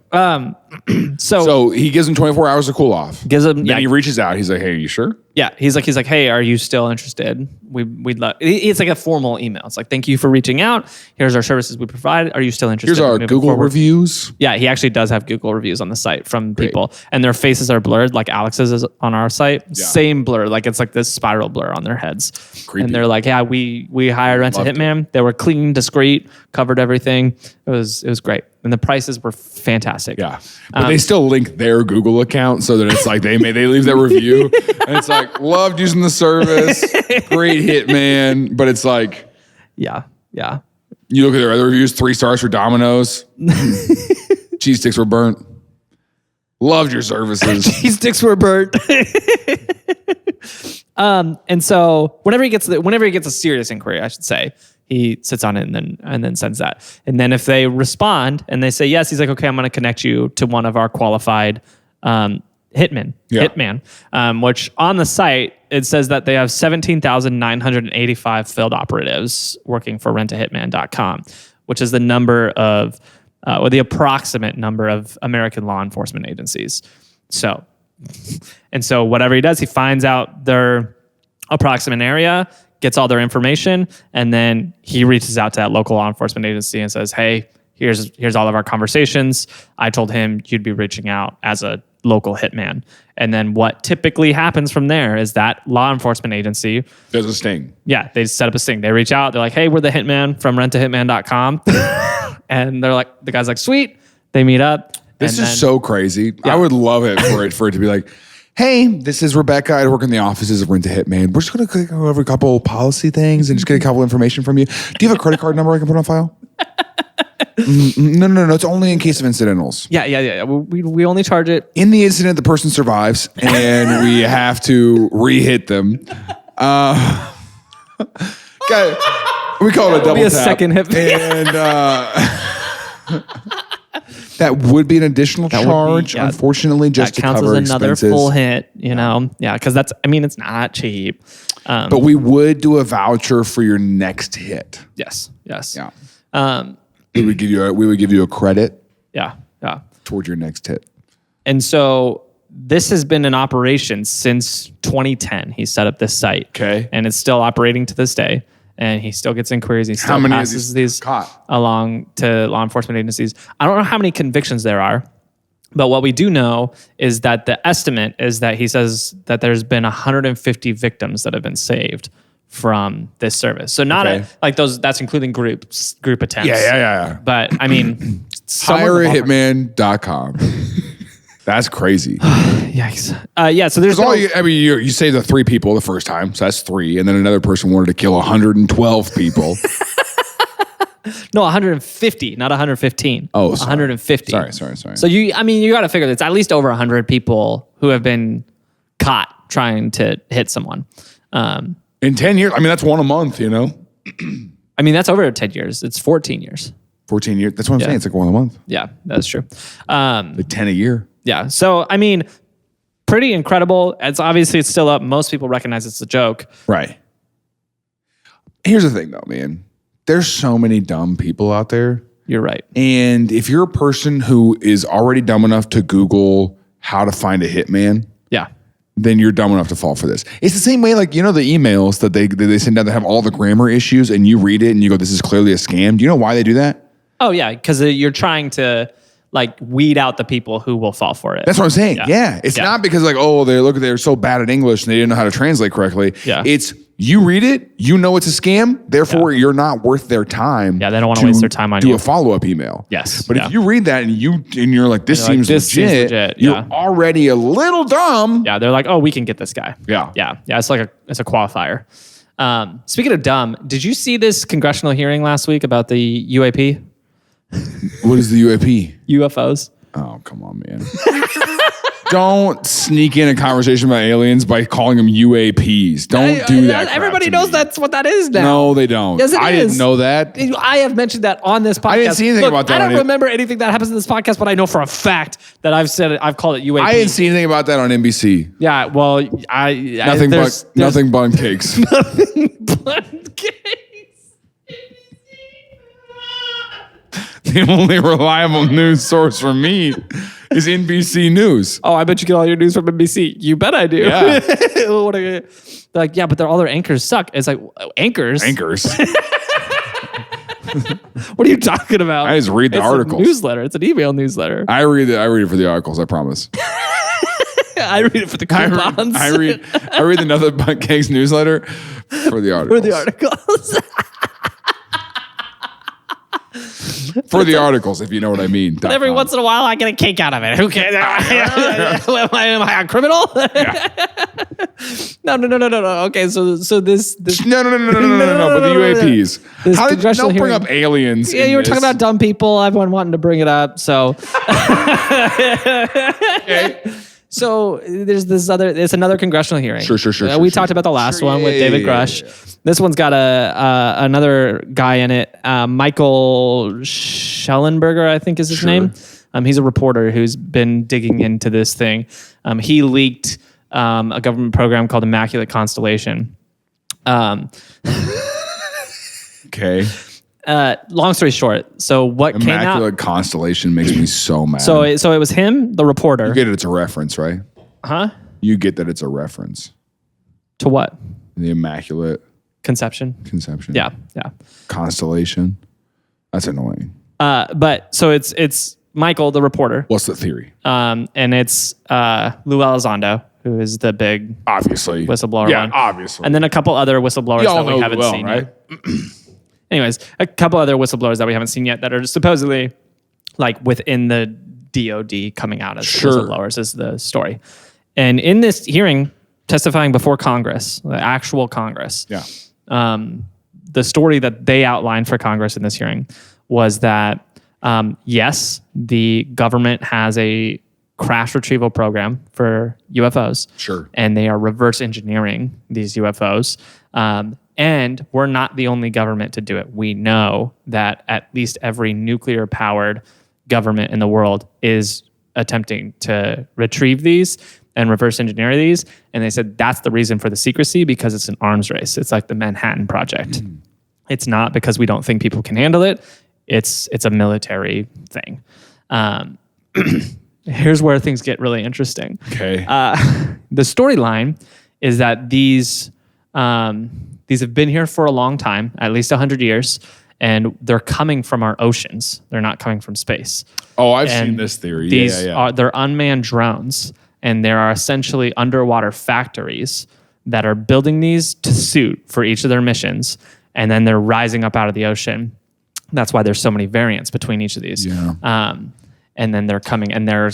S2: So
S1: So he gives him 24 hours to cool off.
S2: gives him.
S1: Then he reaches out. He's like, hey, are you sure?
S2: Yeah, he's like, hey, are you still interested? We'd love. It's like a formal email. It's like, thank you for reaching out. Here's our services we provide. Are you still interested?
S1: Here's our
S2: in
S1: Google
S2: forward?
S1: reviews.
S2: Yeah, he actually does have Google reviews on the site from people, and their faces are blurred, like Alex's is on our site. Yeah. Same blur, like it's like this spiral blur on their heads.
S1: Creepy.
S2: And they're like, yeah, we hired Rent a Hitman. They were clean, discreet, covered everything. It was great, and the prices were fantastic.
S1: Yeah, but they still link their Google account so that it's like they leave their review, and it's like, loved using the service, great Hitman, but it's like,
S2: yeah.
S1: You look at their other reviews, 3 stars for Domino's, cheese sticks were burnt. Loved your services.
S2: Cheese sticks were burnt. And so whenever he gets a serious inquiry, I should say, he sits on it and then sends that. And then if they respond and they say yes, he's like, okay, I'm going to connect you to one of our qualified Hitman, which on the site, it says that they have 17,985 field operatives working for rentahitman.com, which is the number of, or the approximate number of American law enforcement agencies. So whatever he does, he finds out their approximate area, gets all their information, and then he reaches out to that local law enforcement agency and says, hey, here's all of our conversations. I told him you'd be reaching out as a local hitman. And then what typically happens from there is that law enforcement agency...
S1: There's a sting. Yeah,
S2: they set up a sting. They reach out. They're like, hey, we're the hitman from rentahitman.com. And they're like, the guy's like, sweet. They meet up.
S1: This is so crazy. Yeah. I would love it for it to be like, hey, this is Rebecca. I work in the offices of Rent a Hitman. We're just going to go over a couple policy things and just get a couple information from you. Do you have a credit card number I can put on file? No. It's only in case of incidentals.
S2: Yeah. We only charge it.
S1: In the incident, the person survives and we have to re-hit them. We call it a double
S2: be a
S1: tap.
S2: Second hit.
S1: And that would be an additional charge, unfortunately, just to cover expenses.
S2: That counts as another full hit, you know? Yeah, because it's not cheap.
S1: But we would do a voucher for your next hit.
S2: Yes.
S1: Yeah. We would give you a credit.
S2: Yeah.
S1: Towards your next hit.
S2: And so this has been in operation since 2010. He set up this site.
S1: Okay.
S2: And it's still operating to this day. And he still gets inquiries. He still passes these along to law enforcement agencies. I don't know how many convictions there are, but what we do know is that the estimate is that he says that there's been 150 victims that have been saved from this service. So not like those, that's including group attempts.
S1: Yeah.
S2: But I mean,
S1: HireAHitman.com. That's crazy.
S2: Yikes. So there's
S1: you saved the 3 people the first time, so that's 3, and then another person wanted to kill 112 people.
S2: No, 150, not 115.
S1: Oh, sorry.
S2: 150.
S1: Sorry.
S2: So you got to figure it's at least over 100 people who have been caught trying to hit someone.
S1: In 10 years, I mean, that's one a month, you know?
S2: I mean, that's over 10 years. It's 14 years.
S1: 14 years. That's what I'm saying. It's like one a month.
S2: Yeah, that's true.
S1: Like 10 a year.
S2: Yeah. So, I mean, pretty incredible. It's still up. Most people recognize it's a joke.
S1: Right. Here's the thing, though, man. There's so many dumb people out there.
S2: You're right.
S1: And if you're a person who is already dumb enough to Google how to find a hitman,
S2: Yeah.
S1: then you're dumb enough to fall for this. It's the same way, like, you know, the emails that they send out that have all the grammar issues, and you read it and you go, this is clearly a scam. Do you know why they do that?
S2: Oh, yeah. Because you're trying to, like, weed out the people who will fall for it.
S1: That's what I'm saying. Yeah. It's not because, like, oh, they're so bad at English and they didn't know how to translate correctly.
S2: Yeah.
S1: It's you read it, you know it's a scam, therefore you're not worth their time.
S2: Yeah, they don't want to waste their time on
S1: do
S2: you.
S1: a follow-up email.
S2: Yes.
S1: But if you read that and you're like, this seems legit,
S2: yeah.
S1: you're already a little dumb.
S2: Yeah, they're like, oh, we can get this guy.
S1: Yeah.
S2: Yeah. It's like it's a qualifier. Speaking of dumb, did you see this congressional hearing last week about the UAP?
S1: What is the UAP?
S2: UFOs.
S1: Oh, come on, man. Don't sneak in a conversation about aliens by calling them UAPs. Don't do that.
S2: Everybody knows that's what that is now.
S1: No, they don't.
S2: Yes,
S1: I didn't know that.
S2: I have mentioned that on this podcast.
S1: I didn't see anything about that
S2: I don't
S1: on it.
S2: remember anything that happens in this podcast, but I know for a fact that I've called it UAP.
S1: I didn't see anything about that on NBC.
S2: Yeah, well,
S1: Nothing but cakes.
S2: Nothing but cakes.
S1: The only reliable news source for me is NBC News.
S2: Oh, I bet you get all your news from NBC. You bet I do.
S1: Yeah.
S2: They're like, yeah, but all their anchors suck. It's like, anchors?
S1: Anchors.
S2: What are you talking about?
S1: I just read the articles.
S2: It's a newsletter. It's an email newsletter.
S1: I read it for the articles, I promise.
S2: I read it for the coupons.
S1: I read the Nothing But Cakes newsletter for the articles.
S2: For the articles.
S1: For the articles, if you know what I mean.
S2: But every once in a while, I get a cake out of it. Who cares? Am I a criminal? No. Okay, so this.
S1: No. But the UAPs. Don't bring up aliens.
S2: Yeah, you were talking about dumb people. Everyone wanting to bring it up. So.
S1: Okay.
S2: So it's another congressional hearing.
S1: Sure.
S2: We talked about the last one with David Grush. Yeah. This one's got another guy in it, Michael Schellenberger, I think is his name. He's a reporter who's been digging into this thing. He leaked a government program called Immaculate Constellation.
S1: Okay.
S2: Long story short, so what came out?
S1: Immaculate Constellation makes me so mad.
S2: So it was him, the reporter.
S1: You get it's a reference, right?
S2: Huh?
S1: You get that it's a reference.
S2: To what?
S1: The Immaculate
S2: Conception. Yeah.
S1: Constellation. That's annoying.
S2: But so it's Michael, the reporter.
S1: What's the theory?
S2: And it's Lou Elizondo, who is the big
S1: obviously
S2: whistleblower
S1: yeah,
S2: one.
S1: obviously.
S2: And then a couple other whistleblowers that we haven't seen
S1: right?
S2: yet. Anyways, a couple other whistleblowers that we haven't seen yet that are supposedly like within the DOD coming out as whistleblowers is the story. And in this hearing, testifying before Congress, the actual Congress, the story that they outlined for Congress in this hearing was that, yes, the government has a crash retrieval program for UFOs.
S1: Sure.
S2: And they are reverse engineering these UFOs. And we're not the only government to do it. We know that at least every nuclear-powered government in the world is attempting to retrieve these and reverse engineer these. And they said that's the reason for the secrecy, because it's an arms race. It's like the Manhattan Project. It's not because we don't think people can handle it. It's a military thing. Here's where things get really interesting.
S1: Okay.
S2: The storyline is that these have been here for a long time, at least 100 years, and they're coming from our oceans. They're not coming from space.
S1: Oh, I've seen this theory.
S2: They're unmanned drones, and there are essentially underwater factories that are building these to suit for each of their missions, and then they're rising up out of the ocean. That's why there's so many variants between each of these.
S1: Yeah.
S2: And then they're coming and they're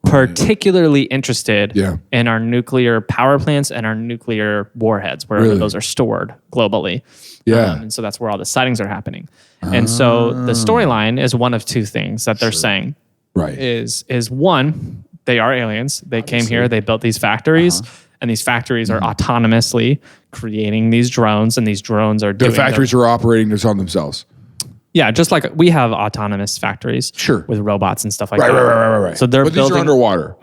S2: particularly interested
S1: Yeah.
S2: in our nuclear power plants and our nuclear warheads, wherever
S1: Really?
S2: those are stored globally.
S1: Yeah.
S2: And so that's where all the sightings are happening. And so the storyline is one of two things that they're saying.
S1: Right.
S2: Is one, they are aliens. They came here, they built these factories, and these factories are autonomously creating these drones, and these drones are
S1: The
S2: doing
S1: factories are operating to on themselves.
S2: yeah, just like we have autonomous factories,
S1: Sure.
S2: with robots and stuff like
S1: Right,
S2: that.
S1: right.
S2: So they're
S1: but
S2: building.
S1: these are underwater.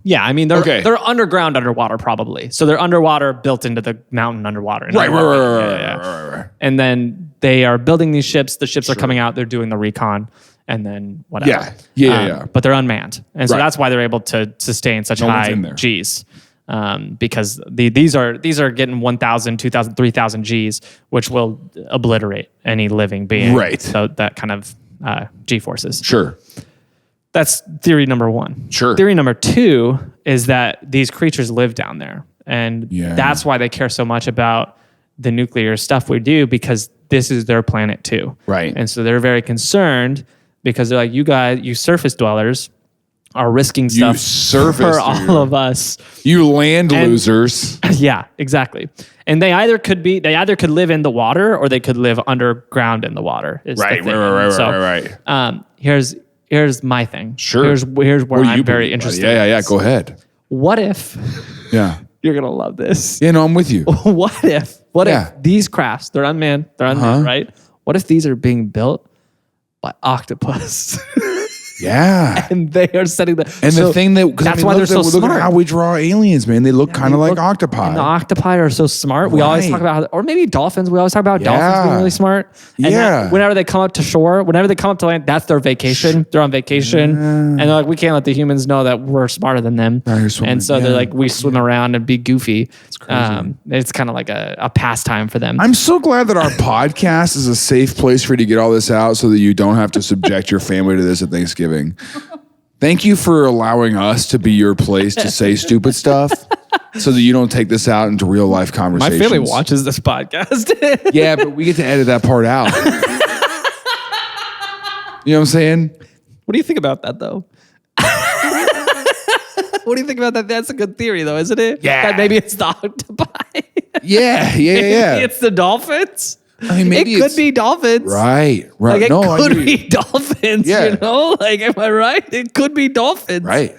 S2: Yeah, I mean they're
S1: Okay.
S2: they're underwater probably. So they're underwater, built into the mountain underwater.
S1: Right.
S2: Yeah. And then they are building these ships. The ships are coming out. They're doing the recon, and then whatever.
S1: Yeah.
S2: But they're unmanned, and so
S1: Right.
S2: that's why they're able to sustain such
S1: No one's
S2: high
S1: in there.
S2: Gs. Because these are getting 1,000, 2,000, 3,000 Gs, which will obliterate any living being.
S1: Right.
S2: So that kind of G forces.
S1: Sure.
S2: That's theory number one.
S1: Sure.
S2: Theory number two is that these creatures live down there. And
S1: Yeah.
S2: that's why they care so much about the nuclear stuff we do, because this is their planet too.
S1: Right.
S2: And so they're very concerned because they're like, you guys, you surface dwellers are risking stuff
S1: surface
S2: for
S1: dude.
S2: all of us.
S1: You land losers.
S2: Yeah, exactly. And they either could live in the water or they could live underground in the water. Is the
S1: Right.
S2: thing.
S1: Right.
S2: Here's my thing.
S1: Sure.
S2: Here's where
S1: What do
S2: I'm
S1: you
S2: very
S1: believe,
S2: interested.
S1: buddy? Yeah.
S2: in
S1: Yeah.
S2: this.
S1: Go ahead.
S2: What if
S1: Yeah.
S2: you're gonna love this?
S1: Yeah. No, I'm with you.
S2: What if
S1: Yeah.
S2: these crafts, they're unmanned, right? What if these are being built by octopus?
S1: Yeah.
S2: And they are setting the
S1: The thing
S2: that's why they're so
S1: look
S2: smart.
S1: at how we draw aliens, man. They look kind of like octopi.
S2: And the octopi are so smart. We always
S1: Right.
S2: talk about or maybe dolphins. We always talk about dolphins being really smart. And
S1: Yeah.
S2: whenever they come up to shore, whenever they come up to land, that's their vacation. They're on vacation. And they're like, we can't let the humans know that we're smarter than them.
S1: you're swimming.
S2: And so they're
S1: Yeah.
S2: like, we swim around and be goofy. It's crazy. It's kind of like a pastime for them.
S1: I'm so glad that our podcast is a safe place for you to get all this out so that you don't have to subject your family to this at Thanksgiving. Thank you for allowing us to be your place to say stupid stuff so that you don't take this out into real life
S2: My
S1: conversations.
S2: family watches this podcast.
S1: Yeah, but we get to edit that part out. You know what I'm saying?
S2: What do you think about that, though? What do you think about that? That's a good theory, though, isn't it?
S1: Yeah.
S2: That maybe it's the octopi.
S1: Yeah.
S2: Maybe it's the dolphins.
S1: I mean, maybe
S2: it could
S1: it's-
S2: be dolphins.
S1: Right.
S2: Like it
S1: No, I
S2: could
S1: hear you.
S2: be dolphins,
S1: Yeah.
S2: you know? Like, am I right? It could be dolphins.
S1: Right.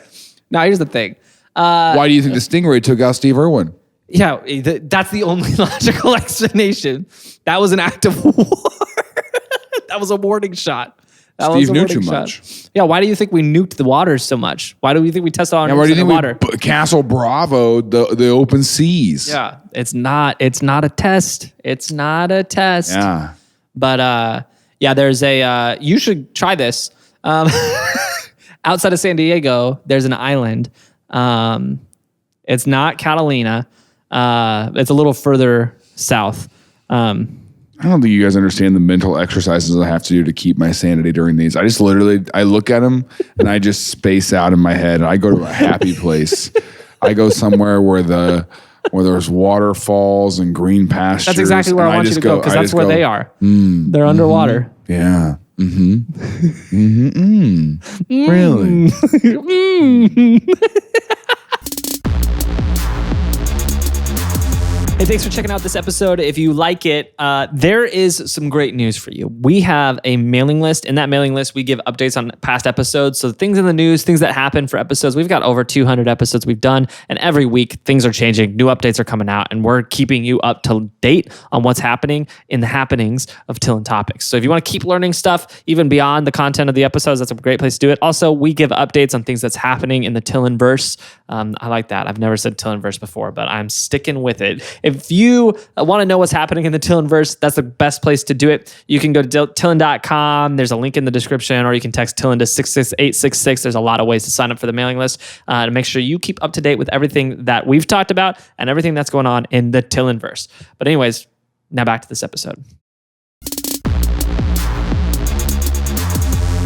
S2: Now, here's the thing.
S1: Why do you think the Stingray took out Steve Irwin?
S2: Yeah, that's the only logical explanation. That was an act of war. That was a warning shot. That
S1: Steve
S2: was a
S1: knew
S2: warning
S1: too
S2: shot.
S1: much.
S2: Yeah, why do you think we nuked the waters so much? Why do we think we tested on
S1: And why do you think
S2: the water?
S1: Castle Bravo, the open seas?
S2: Yeah, it's not a test. It's not a test.
S1: Yeah.
S2: But yeah, there's you should try this. Outside of San Diego, there's an island. It's not Catalina. It's a little further south.
S1: I don't think you guys understand the mental exercises I have to do to keep my sanity during these. I just literally, I look at them and I just space out in my head. I go to a happy place. I go somewhere where there's waterfalls and green pastures.
S2: That's exactly where I want you to go because that's where they are. They're underwater.
S1: Yeah. Really?
S2: Hey, thanks for checking out this episode. If you like it, there is some great news for you. We have a mailing list. In that mailing list, we give updates on past episodes. So things in the news, things that happen for episodes. We've got over 200 episodes we've done. And every week, things are changing. New updates are coming out. And we're keeping you up to date on what's happening in the happenings of TILLN Topics. So if you want to keep learning stuff, even beyond the content of the episodes, that's a great place to do it. Also, we give updates on things that's happening in the TILLN verse. I like that. I've never said TILLN verse before, but I'm sticking with it. If you want to know what's happening in the TILLN verse, that's the best place to do it. You can go to TILLN.com. There's a link in the description, or you can text TILLN to 66866. There's a lot of ways to sign up for the mailing list to make sure you keep up to date with everything that we've talked about and everything that's going on in the TILLN verse. But anyways, now back to this episode.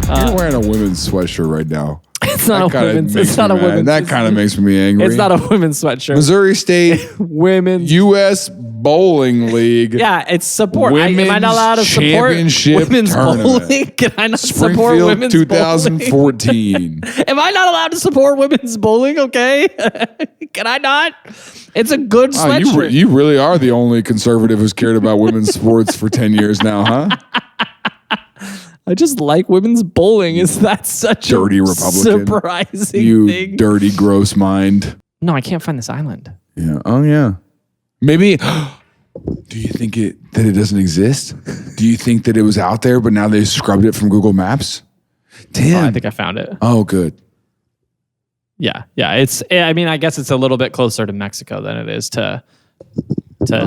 S1: You're wearing a women's sweatshirt right now.
S2: It's not
S1: That
S2: a
S1: kinda
S2: women's.
S1: makes
S2: It's not a
S1: me mad.
S2: women's.
S1: That kind of makes me angry.
S2: It's not a women's sweatshirt.
S1: Missouri State
S2: Women's.
S1: U.S. Bowling League.
S2: Yeah, it's support. Am I
S1: Women's
S2: not allowed to support
S1: Championship
S2: women's
S1: Tournament.
S2: bowling? Can I not support
S1: Springfield
S2: women's
S1: 2014.
S2: bowling? Am I not allowed to support women's bowling? Okay, can I not? It's a good
S1: Wow,
S2: sweatshirt.
S1: you really are the only conservative who's cared about women's sports for 10 years now, huh?
S2: I just like women's bowling. Is that such
S1: Dirty
S2: a
S1: Republican.
S2: surprising
S1: You
S2: thing?
S1: dirty, gross mind.
S2: No, I can't find this island.
S1: Yeah. Oh, yeah. Maybe. Do you think that it doesn't exist? Do you think that it was out there, but now they scrubbed it from Google Maps? Damn.
S2: I think I found it.
S1: Oh, good.
S2: Yeah. I mean, I guess it's a little bit closer to Mexico than it is to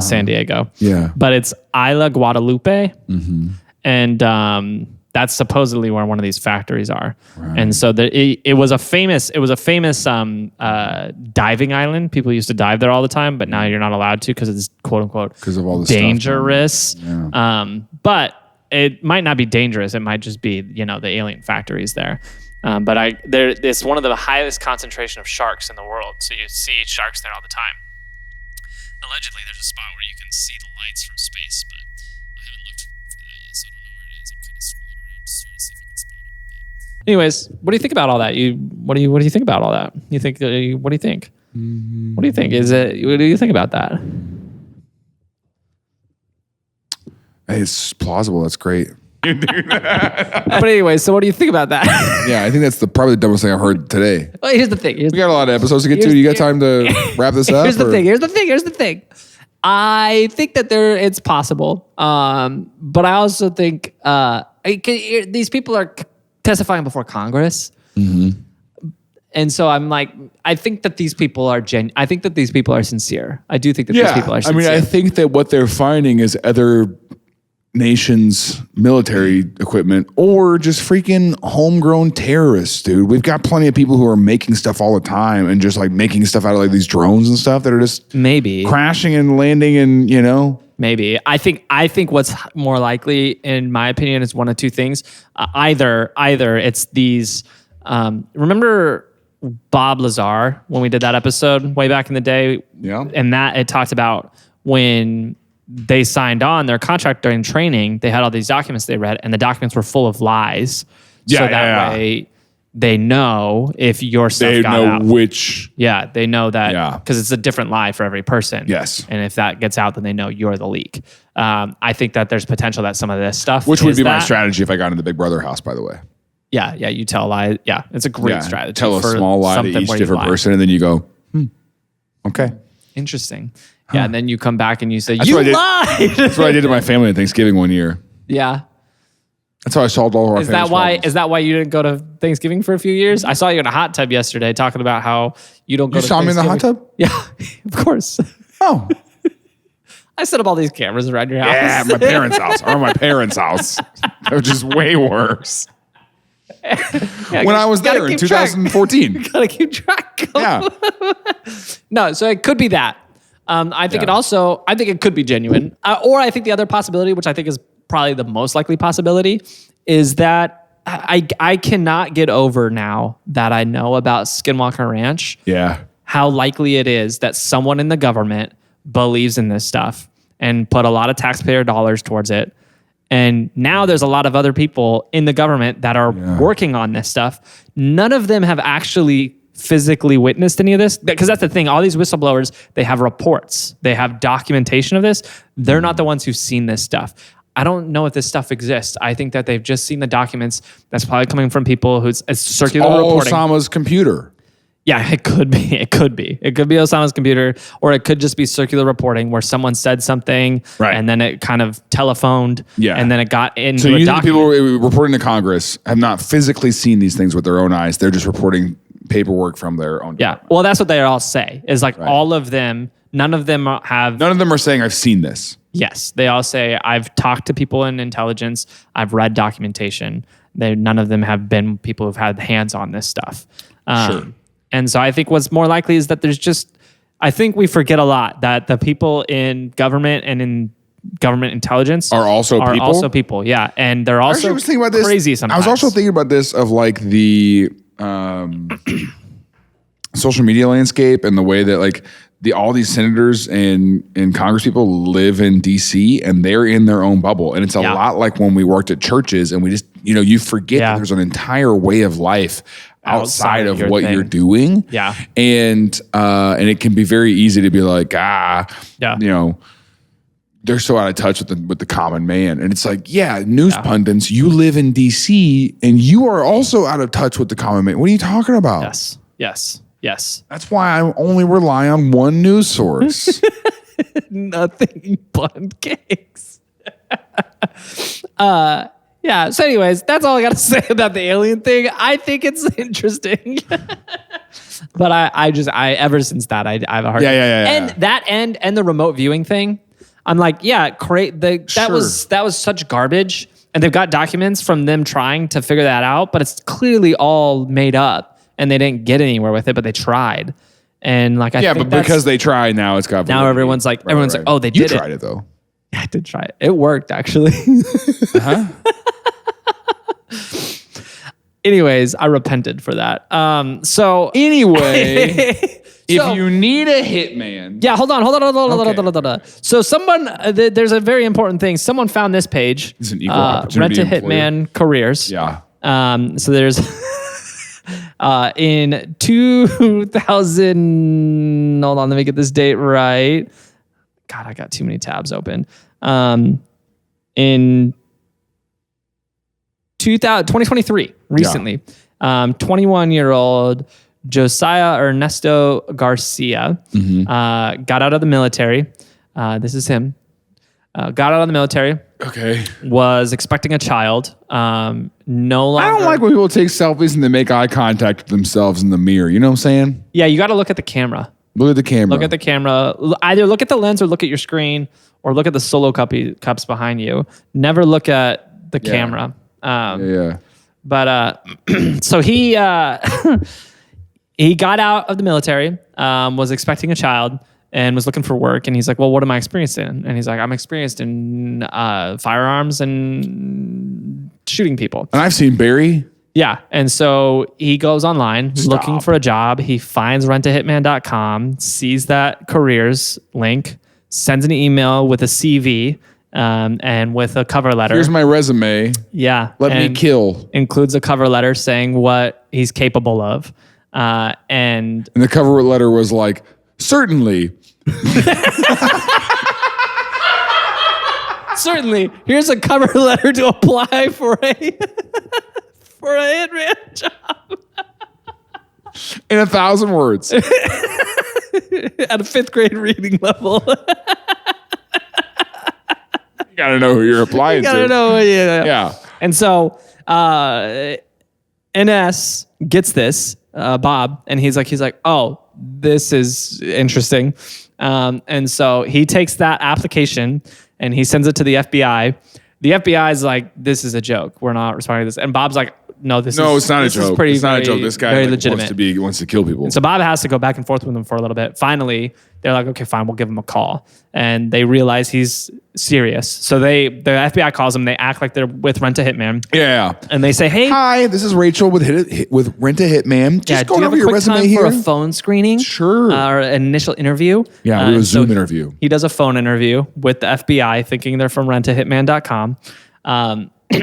S2: San Diego.
S1: Yeah.
S2: But it's Isla Guadalupe,
S1: Mm-hmm.
S2: and that's supposedly where one of these factories are.
S1: Right.
S2: And so it was a famous diving island. People used to dive there all the time, but now you're not allowed to because it's quote unquote
S1: Because of all the
S2: dangerous.
S1: stuff. Yeah.
S2: But it might not be dangerous. It might just be the alien factories there. But it's one of the highest concentration of sharks in the world. So you see sharks there all the time. Allegedly, there's a spot where you can see the lights from space, but I haven't looked for that yet, so I don't know where it is. I'm kind of scrolling around just trying to see if I can spot it. But anyways, what do you think about all that? What do you think about all that? You think? What do you think? What do you think? What do you think about that?
S1: Hey, it's plausible. That's great.
S2: But anyway, so what do you think about that?
S1: Yeah, I think that's probably the dumbest thing I've heard today.
S2: Well, here's the thing.
S1: We got a lot of episodes to get to. You got time to wrap this up?
S2: Here's the thing. I think that it's possible, but I also think these people are testifying before Congress, and so I'm like, I think that these people are I think that these people are sincere. I do think that these people are sincere.
S1: I mean, I think that what they're finding is other nations' military equipment or just freaking homegrown terrorists, dude. We've got plenty of people who are making stuff all the time and just like making stuff out of like these drones and stuff that are just
S2: maybe
S1: crashing and landing and
S2: maybe. I think what's more likely, in my opinion, is one of two things. Either it's these. Remember Bob Lazar when we did that episode way back in the day?
S1: Yeah.
S2: And that it talked about when they signed on their contract during training, they had all these documents they read, and the documents were full of lies. So that way they know if your stuff got out.
S1: They know which.
S2: Yeah, they know that because it's a different lie for every person.
S1: Yes.
S2: And if that gets out, then they know you're the leak. I think that there's potential that some of this stuff,
S1: Which would be my strategy if I got into the Big Brother house, by the way.
S2: Yeah, you tell a lie. Yeah, it's a great strategy.
S1: Tell a small lie to each different person, and then you go, okay.
S2: Interesting. Yeah, and then you come back and you say,
S1: That's
S2: you
S1: what
S2: lied.
S1: That's what I did to my family at Thanksgiving one year.
S2: Yeah.
S1: That's how I solved all of our
S2: Is that why you didn't go to Thanksgiving for a few years? I saw you in a hot tub yesterday talking about how you don't go to Thanksgiving.
S1: You saw me in the hot tub?
S2: Yeah, of course.
S1: Oh.
S2: I set up all these cameras around your house.
S1: Yeah, my parents' house. Or my parents' house. Which is way worse. When I was there in 2014.
S2: Gotta keep track.
S1: Yeah.
S2: No, so it could be that. I think it could be genuine. Or I think the other possibility, which I think is probably the most likely possibility, is that I cannot get over now that I know about Skinwalker Ranch.
S1: Yeah.
S2: How likely it is that someone in the government believes in this stuff and put a lot of taxpayer dollars towards it. And now there's a lot of other people in the government that are working on this stuff. None of them have actually physically witnessed any of this, because that's the thing. All these whistleblowers, they have reports, they have documentation of this. They're not the ones who've seen this stuff. I don't know if this stuff exists. I think that they've just seen the documents. That's probably coming from people who's circular reporting.
S1: Osama's computer.
S2: Yeah, it could be. It could be Osama's computer, or it could just be circular reporting where someone said something and then it kind of telephoned and then it got into
S1: so
S2: a
S1: you
S2: document.
S1: think people reporting to Congress have not physically seen these things with their own eyes. They're just reporting paperwork from their own department.
S2: Well, that's what they all say, is like all of them, none of them are saying
S1: I've seen this.
S2: Yes, they all say, I've talked to people in intelligence, I've read documentation. None of them have been people who've had hands on this stuff.
S1: Sure.
S2: And so I think what's more likely is that I think we forget a lot that the people in government and in government intelligence
S1: are also people.
S2: Yeah. And they're also
S1: I was thinking about this.
S2: crazy sometimes.
S1: I was also thinking about this of like the social media landscape and the way that like all these senators and Congress people live in DC and they're in their own bubble. And it's a lot like when we worked at churches and we just, you forget that there's an entire way of life outside of what you're doing.
S2: Yeah.
S1: And it can be very easy to be like, they're so out of touch with the common man. And it's like, news pundits, you live in DC and you are also out of touch with the common man. What are you talking about?
S2: Yes.
S1: That's why I only rely on one news source.
S2: Nothing but cakes. So anyways, that's all I got to say about the alien thing. I think it's interesting. But I ever since that, I have a hard time.
S1: Yeah.
S2: And the remote viewing thing, I'm like, that was such garbage. And they've got documents from them trying to figure that out, but it's clearly all made up. And they didn't get anywhere with it, but they tried. And like, I think
S1: but because they tried, now it's got validity.
S2: Now everyone's like, oh, they did it.
S1: You tried it though.
S2: Yeah, I did try it. It worked actually. Anyways, I repented for that. So
S1: anyway, if you need a hitman.
S2: Yeah, hold on. So someone, there's a very important thing. Someone found this page.
S1: It's an equal opportunity
S2: Rent a Hitman careers.
S1: Yeah.
S2: So there's in 2000, hold on, let me get this date right. God, I got too many tabs open. In 2023, recently, 21-year-old Josiah Ernesto Garcia got out of the military. This is him. Got out of the military.
S1: Okay.
S2: Was expecting a child. No longer.
S1: I don't like when people take selfies and they make eye contact with themselves in the mirror. You know what I'm saying?
S2: Yeah, you got to look at the camera.
S1: Look at the camera.
S2: Look at the camera. Either look at the lens or look at your screen or look at the solo cups behind you. Never look at the camera. But so he he got out of the military, was expecting a child, and was looking for work. And he's like, well, what am I experienced in? And he's like, I'm experienced in firearms and shooting people.
S1: And I've seen Barry.
S2: Yeah. And so he goes online looking for a job. He finds rentahitman.com, sees that careers link, sends an email with a CV and with a cover letter.
S1: Here's my resume.
S2: Yeah.
S1: Let me kill.
S2: Includes a cover letter saying what he's capable of. And
S1: the cover letter was like, certainly.
S2: Certainly. Here's a cover letter to apply for a hitman job.
S1: In 1,000 words.
S2: At a 5th grade reading level.
S1: You gotta know who you're applying to.
S2: You gotta know,
S1: yeah.
S2: And so NS gets this, Bob, and he's like, oh, this is interesting. And so he takes that application and he sends it to the FBI. The FBI is like, this is a joke. We're not responding to this. And Bob's like, no, it's not a joke. It's not a joke. This guy
S1: wants to kill people.
S2: And so Bob has to go back and forth with them for a little bit. Finally, they're like, okay, fine, we'll give him a call. And they realize he's serious. So the FBI calls him. They act like they're with Rent a Hitman.
S1: Yeah.
S2: And they say, hey.
S1: Hi, this is Rachel with Rent a Hitman. Just going over your resume here.
S2: For a phone screening?
S1: Sure.
S2: Or an initial interview?
S1: Yeah, a Zoom interview.
S2: He does a phone interview with the FBI thinking they're from rentahitman.com.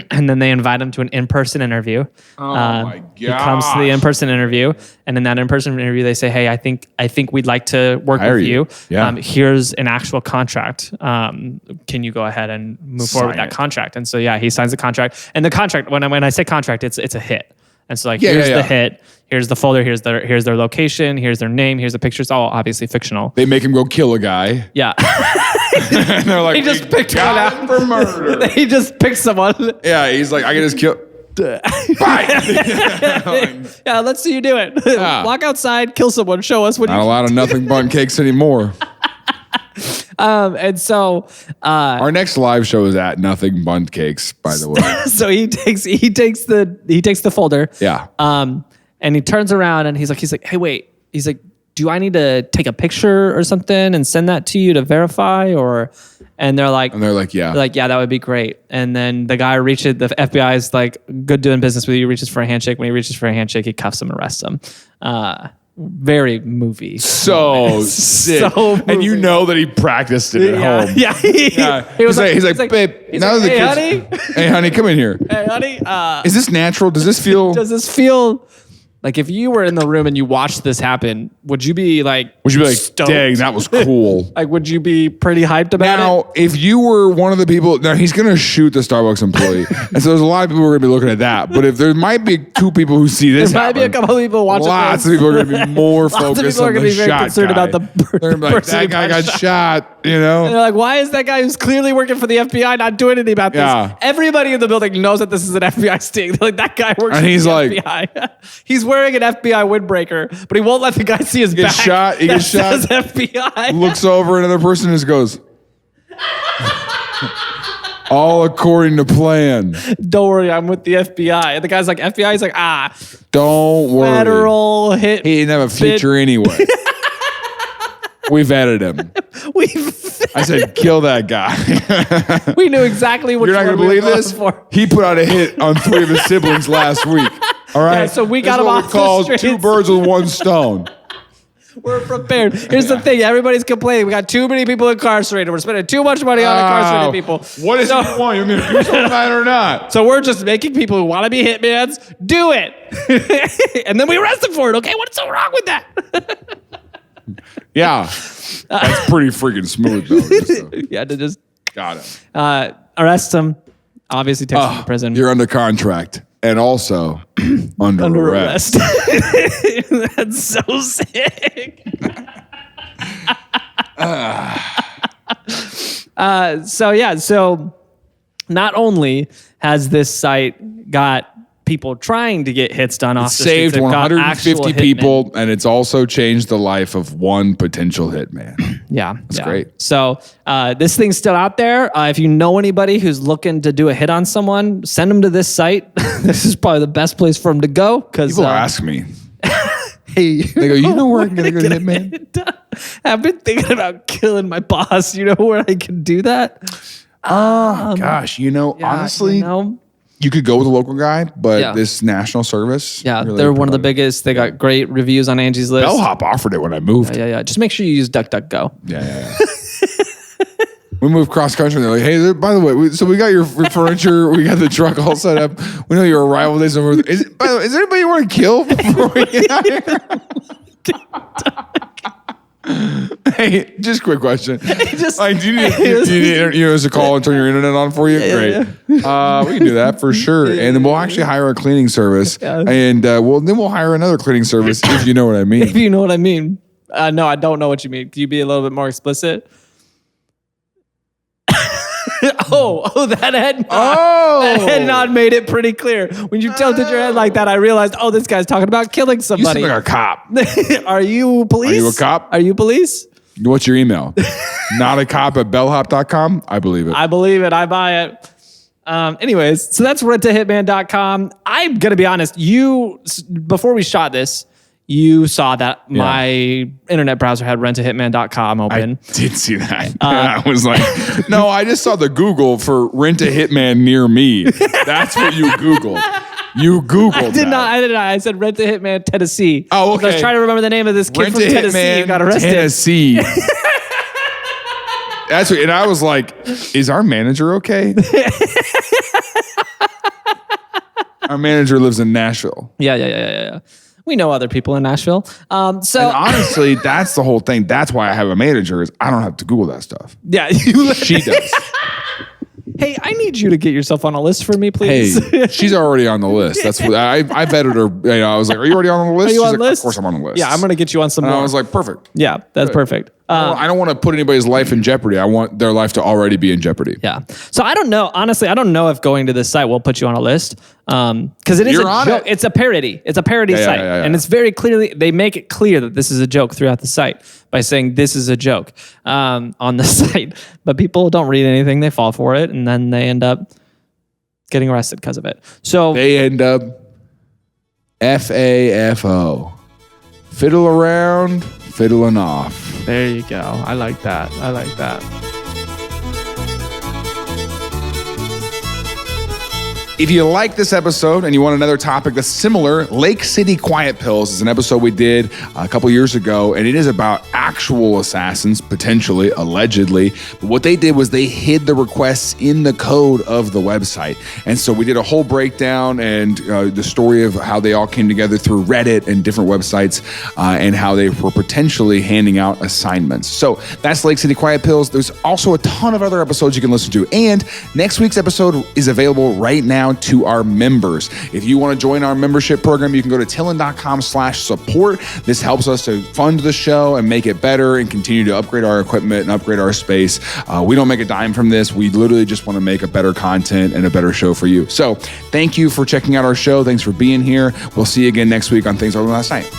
S2: And then they invite him to an in-person interview.
S1: Oh my God!
S2: He comes to the in-person interview, and in that in-person interview, they say, "Hey, I think we'd like to work with you.
S1: Yeah.
S2: Here's an actual contract. Can you go ahead and move forward with that contract?" And so, he signs the contract. And the contract, when I say contract, it's a hit. And so, here's the hit. Here's the folder. Here's their location. Here's their name. Here's the picture. It's all obviously fictional.
S1: They make him go kill a guy.
S2: Yeah.
S1: And they're like,
S2: he just picked one out
S1: for murder.
S2: He just picked someone.
S1: Yeah, he's like, I can just kill. Bye.
S2: Yeah, let's see you do it. Walk outside, kill someone, show us what you.
S1: Not a lot of nothing bun cakes anymore.
S2: And so
S1: our next live show is at Nothing Bun Cakes, by the way.
S2: So he takes the folder.
S1: Yeah.
S2: And he turns around and he's like, hey, wait. He's like, do I need to take a picture or something and send that to you to verify? And they're like,
S1: yeah.
S2: Yeah, that would be great. And then the guy the FBI is like, good doing business with you, reaches for a handshake. When he reaches for a handshake, he cuffs him and arrests him. Very movie.
S1: So sick.
S2: So
S1: and you know that he practiced it at home.
S2: Yeah.
S1: He's like, babe, now the kids.
S2: Honey.
S1: Hey, honey, come in here.
S2: Hey, honey.
S1: Is this natural? Does this feel
S2: like if you were in the room and you watched this happen, would you be like, stoked?
S1: Dang, that was cool.
S2: Like, would you be pretty hyped about it?
S1: Now, if you were one of the people, now he's going to shoot the Starbucks employee. And so there's a lot of people who are going to be looking at that. But if there might be 2 people who see this,
S2: there might be a couple of people watching
S1: Lots of people are going to be more focused on the shot guy.
S2: Concerned about the
S1: They're like, that guy got shot, you know?
S2: And they're like, why is that guy who's clearly working for the FBI not doing anything about this?
S1: Yeah.
S2: Everybody in the building knows that this is an FBI sting. They're like, that guy works for the FBI. He's wearing an FBI windbreaker, but he won't let the guy see his back.
S1: He gets shot.
S2: Says FBI.
S1: Looks over, another person just goes, all according to plan.
S2: Don't worry, I'm with the FBI. And the guy's like, FBI? He's like,
S1: don't worry.
S2: Federal hit.
S1: He didn't have a future anyway. We vetted him. I said, kill that guy.
S2: We knew exactly what
S1: you're not going to believe this.
S2: For.
S1: He put out a hit on 3 of his siblings last week. All right.
S2: Yeah, so we got him off
S1: the streets. 2
S2: streets.
S1: birds with 1 stone.
S2: We're prepared. Here's the thing. Everybody's complaining. We got too many people incarcerated. We're spending too much money on incarcerated people.
S1: What is it you want? You're going to do something about it or not?
S2: So we're just making people who want to be hitmans do it. And then we arrest them for it. Okay, what's so wrong with that?
S1: Yeah. That's pretty freaking smooth, though.
S2: You had to just...
S1: Got him.
S2: Arrest him. Obviously takes him to prison.
S1: You're under contract. And also under arrest.
S2: That's so sick. So not only has this site got people trying to get hits done off the streets,
S1: saved 150 people, and it's also changed the life of 1 potential hitman.
S2: Yeah.
S1: That's great.
S2: So this thing's still out there. If you know anybody who's looking to do a hit on someone, send them to this site. This is probably the best place for them to go.
S1: People ask me.
S2: Hey,
S1: they go, you know where I can get a good hitman?
S2: I've been thinking about killing my boss. You know where I can do that?
S1: Gosh, honestly, you could go with a local guy, but this national service.
S2: Yeah, really, they're one of the biggest. They got great reviews on Angie's List.
S1: Bellhop offered it when I moved.
S2: Yeah. Just make sure you use DuckDuckGo.
S1: Yeah. We moved cross country. And they're like, hey, by the way, we got your furniture. We got the truck all set up. We know your arrival days. By the way, is there anybody you want to kill before we get out here? Hey, just a quick question. Do you need us to call and turn your internet on for you? Great. We can do that for sure. And then we'll actually hire a cleaning service. And then we'll hire another cleaning service if you know what I mean.
S2: If you know what I mean. No, I don't know what you mean. Can you be a little bit more explicit? That head nod made it pretty clear. When you tilted your head like that, I realized, this guy's talking about killing somebody.
S1: You seem like a cop.
S2: Are you police?
S1: Are you a cop?
S2: Are you police?
S1: What's your email? notacop@bellhop.com? I believe it.
S2: I believe it. I buy it. Anyways, so that's rentahitman.com. I'm going to be honest. Before we shot this, you saw that my internet browser had rentahitman.com open.
S1: I did see that. I was like, no, I just saw the Google for rent a hitman near me. That's what you Googled. You Googled
S2: I did not. I said rent a hitman Tennessee.
S1: Oh, okay.
S2: I was trying to remember the name of this kid
S1: rent
S2: from Tennessee who got arrested.
S1: Tennessee. That's what, and I was like, is our manager okay? Our manager lives in Nashville.
S2: Yeah. We know other people in Nashville. And
S1: honestly, that's the whole thing. That's why I have a manager is I don't have to Google that stuff.
S2: Yeah.
S1: She does.
S2: Hey, I need you to get yourself on a list for me, please.
S1: Hey, she's already on the list. That's what I vetted her. I was like, are you already on the list?
S2: Are you on
S1: the
S2: list?
S1: Of course I'm on the list.
S2: Yeah, I'm going to get you on some more.
S1: I was like, perfect.
S2: Yeah, that's perfect.
S1: I don't want to put anybody's life in jeopardy. I want their life to already be in jeopardy.
S2: Yeah. So I don't know. Honestly, I don't know if going to this site will put you on a list. Because it is a joke. It's a parody. It's a parody site. And it's very clearly, they make it clear that this is a joke throughout the site by saying this is a joke on the site. But people don't read anything. They fall for it. And then they end up getting arrested because of it. So
S1: they end up FAFO. fiddle around, fiddling off.
S2: There you go. I like that.
S1: If you like this episode and you want another topic that's similar, Lake City Quiet Pills is an episode we did a couple years ago, and it is about actual assassins, potentially, allegedly. But what they did was they hid the requests in the code of the website. And so we did a whole breakdown and the story of how they all came together through Reddit and different websites and how they were potentially handing out assignments. So that's Lake City Quiet Pills. There's also a ton of other episodes you can listen to. And next week's episode is available right now to our members. If you want to join our membership program, you can go to TILLN.com/support. This helps us to fund the show and make it better and continue to upgrade our equipment and upgrade our space. We don't make a dime from this. We literally just want to make a better content and a better show for you. So thank you for checking out our show. Thanks for being here. We'll see you again next week on Things Over Last Night.